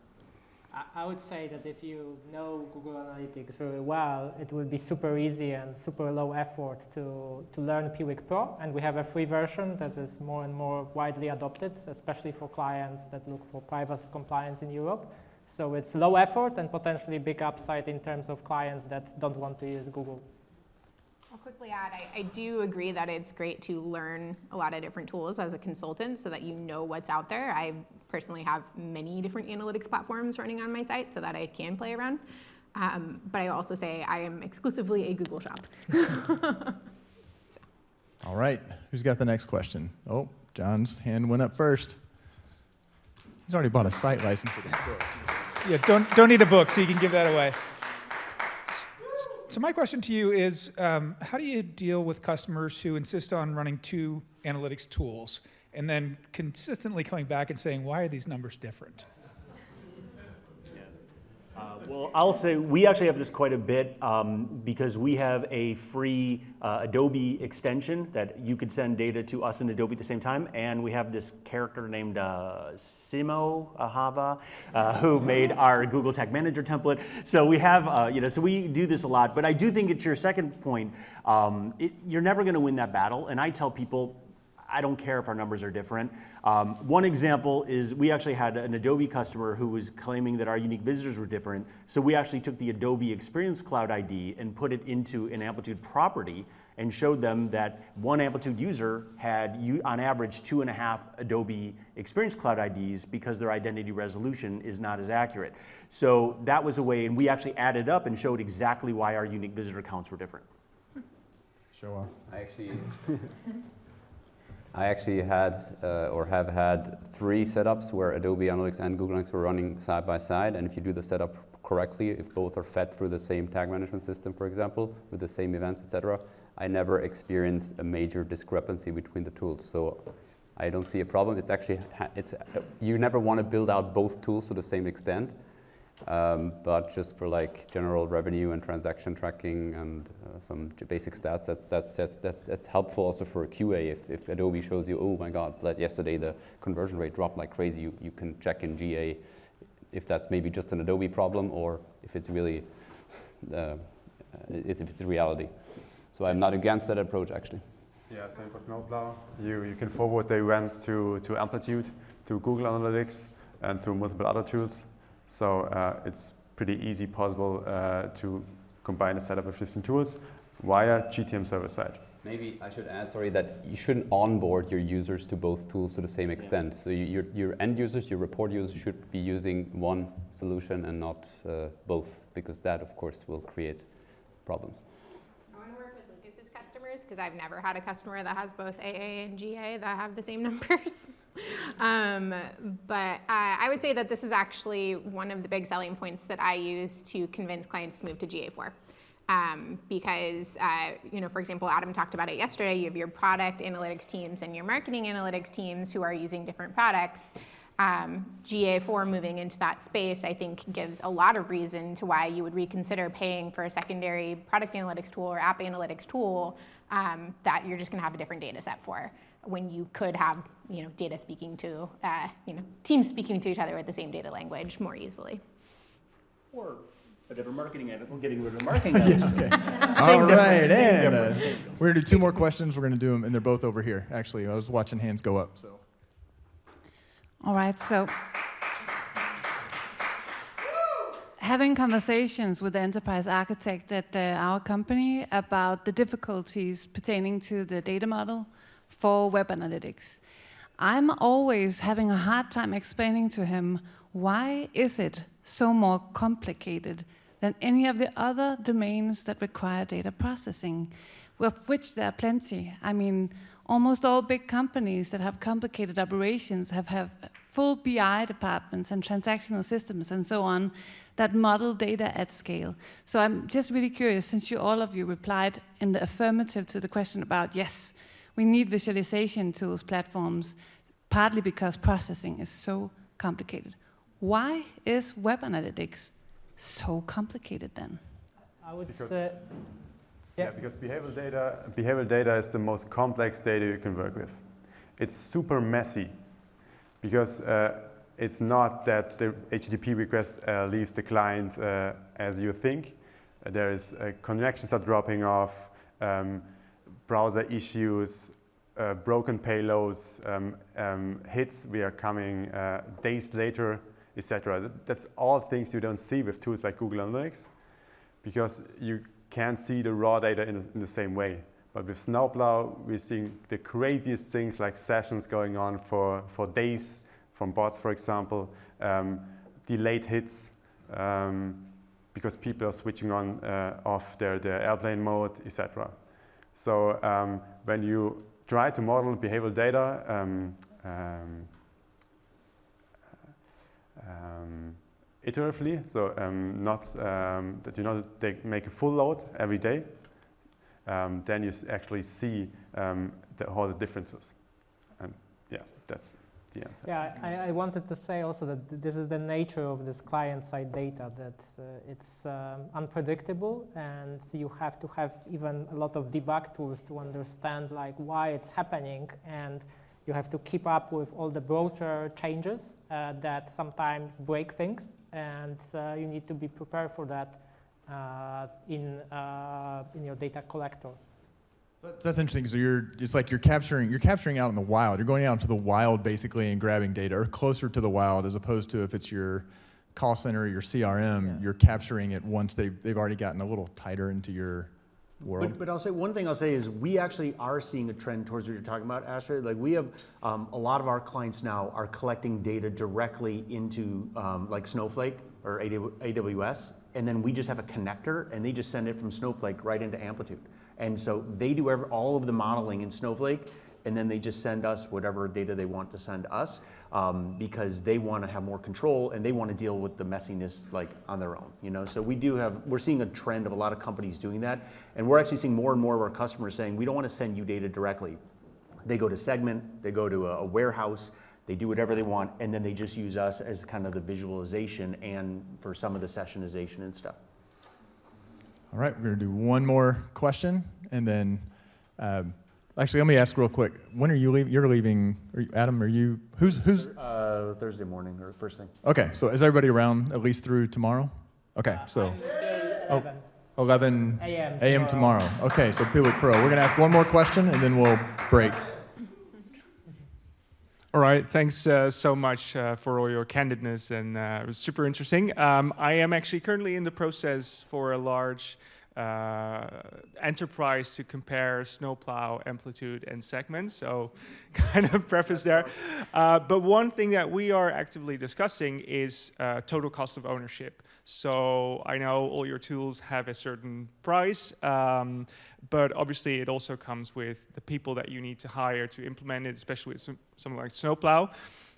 I would say that if you know Google Analytics very well, it will be super easy and super low effort to learn Piwik Pro. And we have a free version that is more and more widely adopted, especially for clients that look for privacy compliance in Europe. So it's low effort and potentially big upside in terms of clients that don't want to use Google. I'll quickly add, I do agree that it's great to learn a lot of different tools as a consultant so that you know what's out there. I personally have many different analytics platforms running on my site so that I can play around. But I also say I am exclusively a Google shop. All right, who's got the next question? Oh, John's hand went up first. He's already bought a site license. Yeah, don't need a book, so you can give that away. So my question to you is, how do you deal with customers who insist on running 2 analytics tools and then consistently coming back and saying, why are these numbers different? Well, I'll say we actually have this quite a bit because we have a free Adobe extension that you could send data to us in Adobe at the same time, and we have this character named Simo Ahava who made our Google Tag Manager template. So we have, so we do this a lot. But I do think it's your second point. You're never going to win that battle, and I tell people, I don't care if our numbers are different. One example is we actually had an Adobe customer who was claiming that our unique visitors were different. So we actually took the Adobe Experience Cloud ID and put it into an Amplitude property and showed them that one Amplitude user had, on average, 2.5 Adobe Experience Cloud IDs because their identity resolution is not as accurate. So that was a way, and we actually added up and showed exactly why our unique visitor counts were different. Show off. I actually I actually had or have had 3 setups where Adobe Analytics and Google Analytics were running side by side, and if you do the setup correctly, if both are fed through the same tag management system, for example, with the same events, etc., I never experienced a major discrepancy between the tools. So I don't see a problem. It's actually, you never want to build out both tools to the same extent, but just for like general revenue and transaction tracking and some basic stats, that's helpful also for a QA. If Adobe shows you, oh my God, yesterday the conversion rate dropped like crazy, you can check in GA if that's maybe just an Adobe problem or if it's really, if it's a reality. So I'm not against that approach actually. Yeah, same for Snowplow. You can forward the events to Amplitude, to Google Analytics, and to multiple other tools. So it's pretty easy possible to combine a setup of different tools via GTM server side. Maybe I should add, sorry, that you shouldn't onboard your users to both tools to the same extent. So your end users, your report users should be using one solution and not both, because that, of course, will create problems. I want to work with Lucas's customers because I've never had a customer that has both AA and GA that have the same numbers. But I would say that this is actually one of the big selling points that I use to convince clients to move to GA4. Because, for example, Adam talked about it yesterday, you have your product analytics teams and your marketing analytics teams who are using different products. GA4 moving into that space, I think, gives a lot of reason to why you would reconsider paying for a secondary product analytics tool or app analytics tool that you're just going to have a different data set for, when you could have data speaking to, teams speaking to each other with the same data language more easily. Or a different marketing analyst. We're getting rid of the marketing analyst. Okay. All right, and we're going to do 2 more questions. We're going to do them, and they're both over here, actually. I was watching hands go up, so. All right, so having conversations with the enterprise architect at our company about the difficulties pertaining to the data model for web analytics, I'm always having a hard time explaining to him why is it so more complicated than any of the other domains that require data processing, of which there are plenty. I mean, almost all big companies that have complicated operations have full BI departments and transactional systems and so on that model data at scale. So I'm just really curious, since all of you replied in the affirmative to the question about, yes, we need visualization tools, platforms, partly because processing is so complicated. Why is web analytics so complicated then? I would Because- say, Because behavioral data is the most complex data you can work with. It's super messy because it's not that the HTTP request leaves the client as you think. Connections are dropping off, browser issues, broken payloads, hits we are coming days later, etc. That's all things you don't see with tools like Google Analytics because you can't see the raw data in the same way. But with Snowplow, we're seeing the craziest things like sessions going on for days from bots, for example, delayed hits because people are switching on off their airplane mode, etc. So when you try to model behavioral data, iteratively, so not that they make a full load every day, then you actually see all the differences. And yeah, that's the answer. yeah, I wanted to say also that this is the nature of this client-side data, that it's unpredictable, and you have to have even a lot of debug tools to understand like why it's happening, and you have to keep up with all the browser changes that sometimes break things, and you need to be prepared for that in your data collector. That's interesting. So it's like you're capturing out in the wild. You're going out into the wild basically and grabbing data, or closer to the wild, as opposed to if it's your call center or your CRM, you're capturing it once they've already gotten a little tighter into your world. But I'll say one thing is we actually are seeing a trend towards what you're talking about, Asher. Like we have a lot of our clients now are collecting data directly into like Snowflake or AWS, and then we just have a connector, and they just send it from Snowflake right into Amplitude. And so they do all of the modeling in Snowflake, and then they just send us whatever data they want to send us, because they want to have more control and they want to deal with the messiness like on their own, you know. So we're seeing a trend of a lot of companies doing that, and we're actually seeing more and more of our customers saying we don't want to send you data directly. They go to Segment, they go to a warehouse, they do whatever they want, and then they just use us as kind of the visualization and for some of the sessionization and stuff. All right, we're going to do one more question, and then actually, let me ask real quick. When are you leaving? You're leaving. Adam, are you? Who's? Thursday morning or first thing. Okay, so is everybody around at least through tomorrow? Okay, so 11 a.m. tomorrow. Okay, so Piwik Pro. We're going to ask one more question, and then we'll break. All right, thanks so much for all your candidness, and it was super interesting. I am actually currently in the process for a large enterprise to compare Snowplow, Amplitude, and Segment, so kind of preface there. But one thing that we are actively discussing is total cost of ownership. So I know all your tools have a certain price, but obviously it also comes with the people that you need to hire to implement it, especially with something like Snowplow.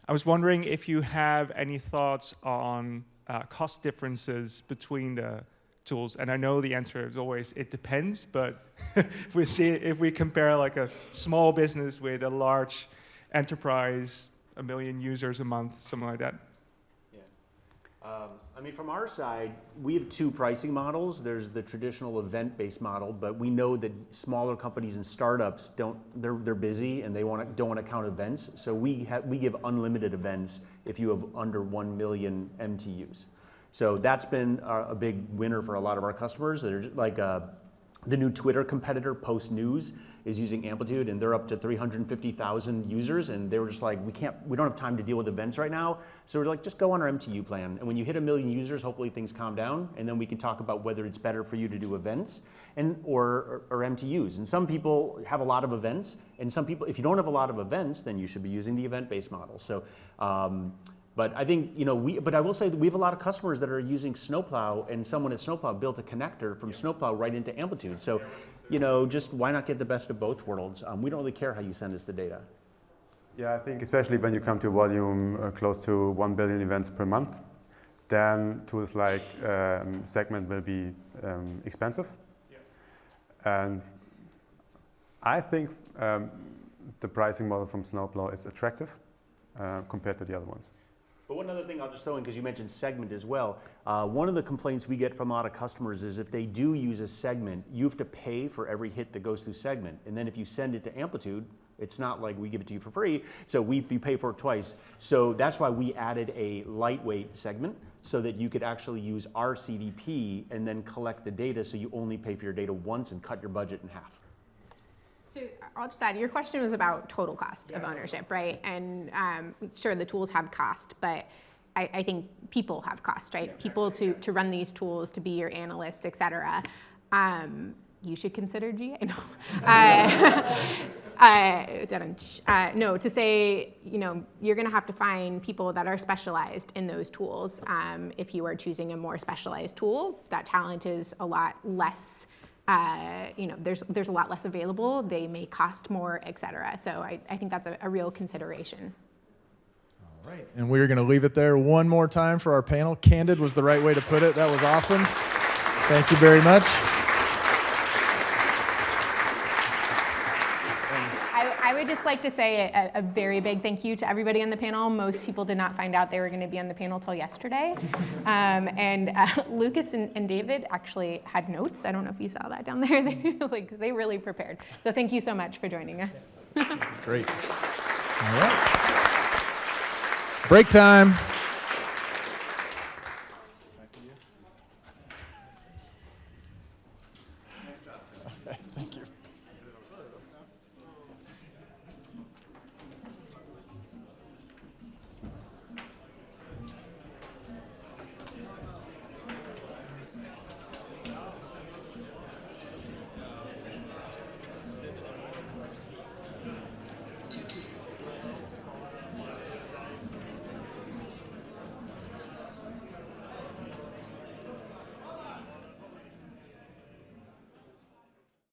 I was wondering if you have any thoughts on cost differences between the tools, and I know the answer is always it depends, but if we compare like a small business with a large enterprise, 1 million users a month, something like that. I mean, from our side, we have two pricing models. There's the traditional event-based model, but we know that smaller companies and startups they're busy and they don't want to count events. So we give unlimited events if you have under 1 million MTUs. So that's been a big winner for a lot of our customers. They're like the new Twitter competitor, Post News, is using Amplitude, and they're up to 350,000 users, and they were just like, we don't have time to deal with events right now, so we're like, just go on our MTU plan, and when you hit 1 million users, hopefully things calm down, and then we can talk about whether it's better for you to do events or MTUs. And some people have a lot of events, and some people, if you don't have a lot of events, then you should be using the event-based model. So. But I think, you know, but I will say that we have a lot of customers that are using Snowplow, and someone at Snowplow built a connector from Snowplow right into Amplitude. So, you know, just why not get the best of both worlds? We don't really care how you send us the data. Yeah, I think especially when you come to volume close to 1 billion events per month, then tools like Segment will be expensive. Yeah. And I think the pricing model from Snowplow is attractive compared to the other ones. But one other thing I'll just throw in, because you mentioned Segment as well, one of the complaints we get from a lot of customers is if they do use a Segment, you have to pay for every hit that goes through Segment. And then if you send it to Amplitude, it's not like we give it to you for free, so you pay for it twice. So that's why we added a lightweight Segment, so that you could actually use our CDP and then collect the data, so you only pay for your data once and cut your budget in half. So I'll just add, your question was about total cost of ownership, right? And sure, the tools have cost, but I think people have cost, right? People to run these tools, to be your analyst, et cetera. You should consider GA. No, to say, you know, you're going to have to find people that are specialized in those tools. If you are choosing a more specialized tool, that talent is a lot less. You know, there's a lot less available. They may cost more, et cetera. So I think that's a real consideration. All right, and we're going to leave it there one more time for our panel. Candid was the right way to put it. That was awesome. Thank you very much. I would just like to say a very big thank you to everybody on the panel. Most people did not find out they were going to be on the panel till yesterday. And Lukas and David actually had notes. I don't know if you saw that down there. They really prepared. So thank you so much for joining us. Great. All right. Break time.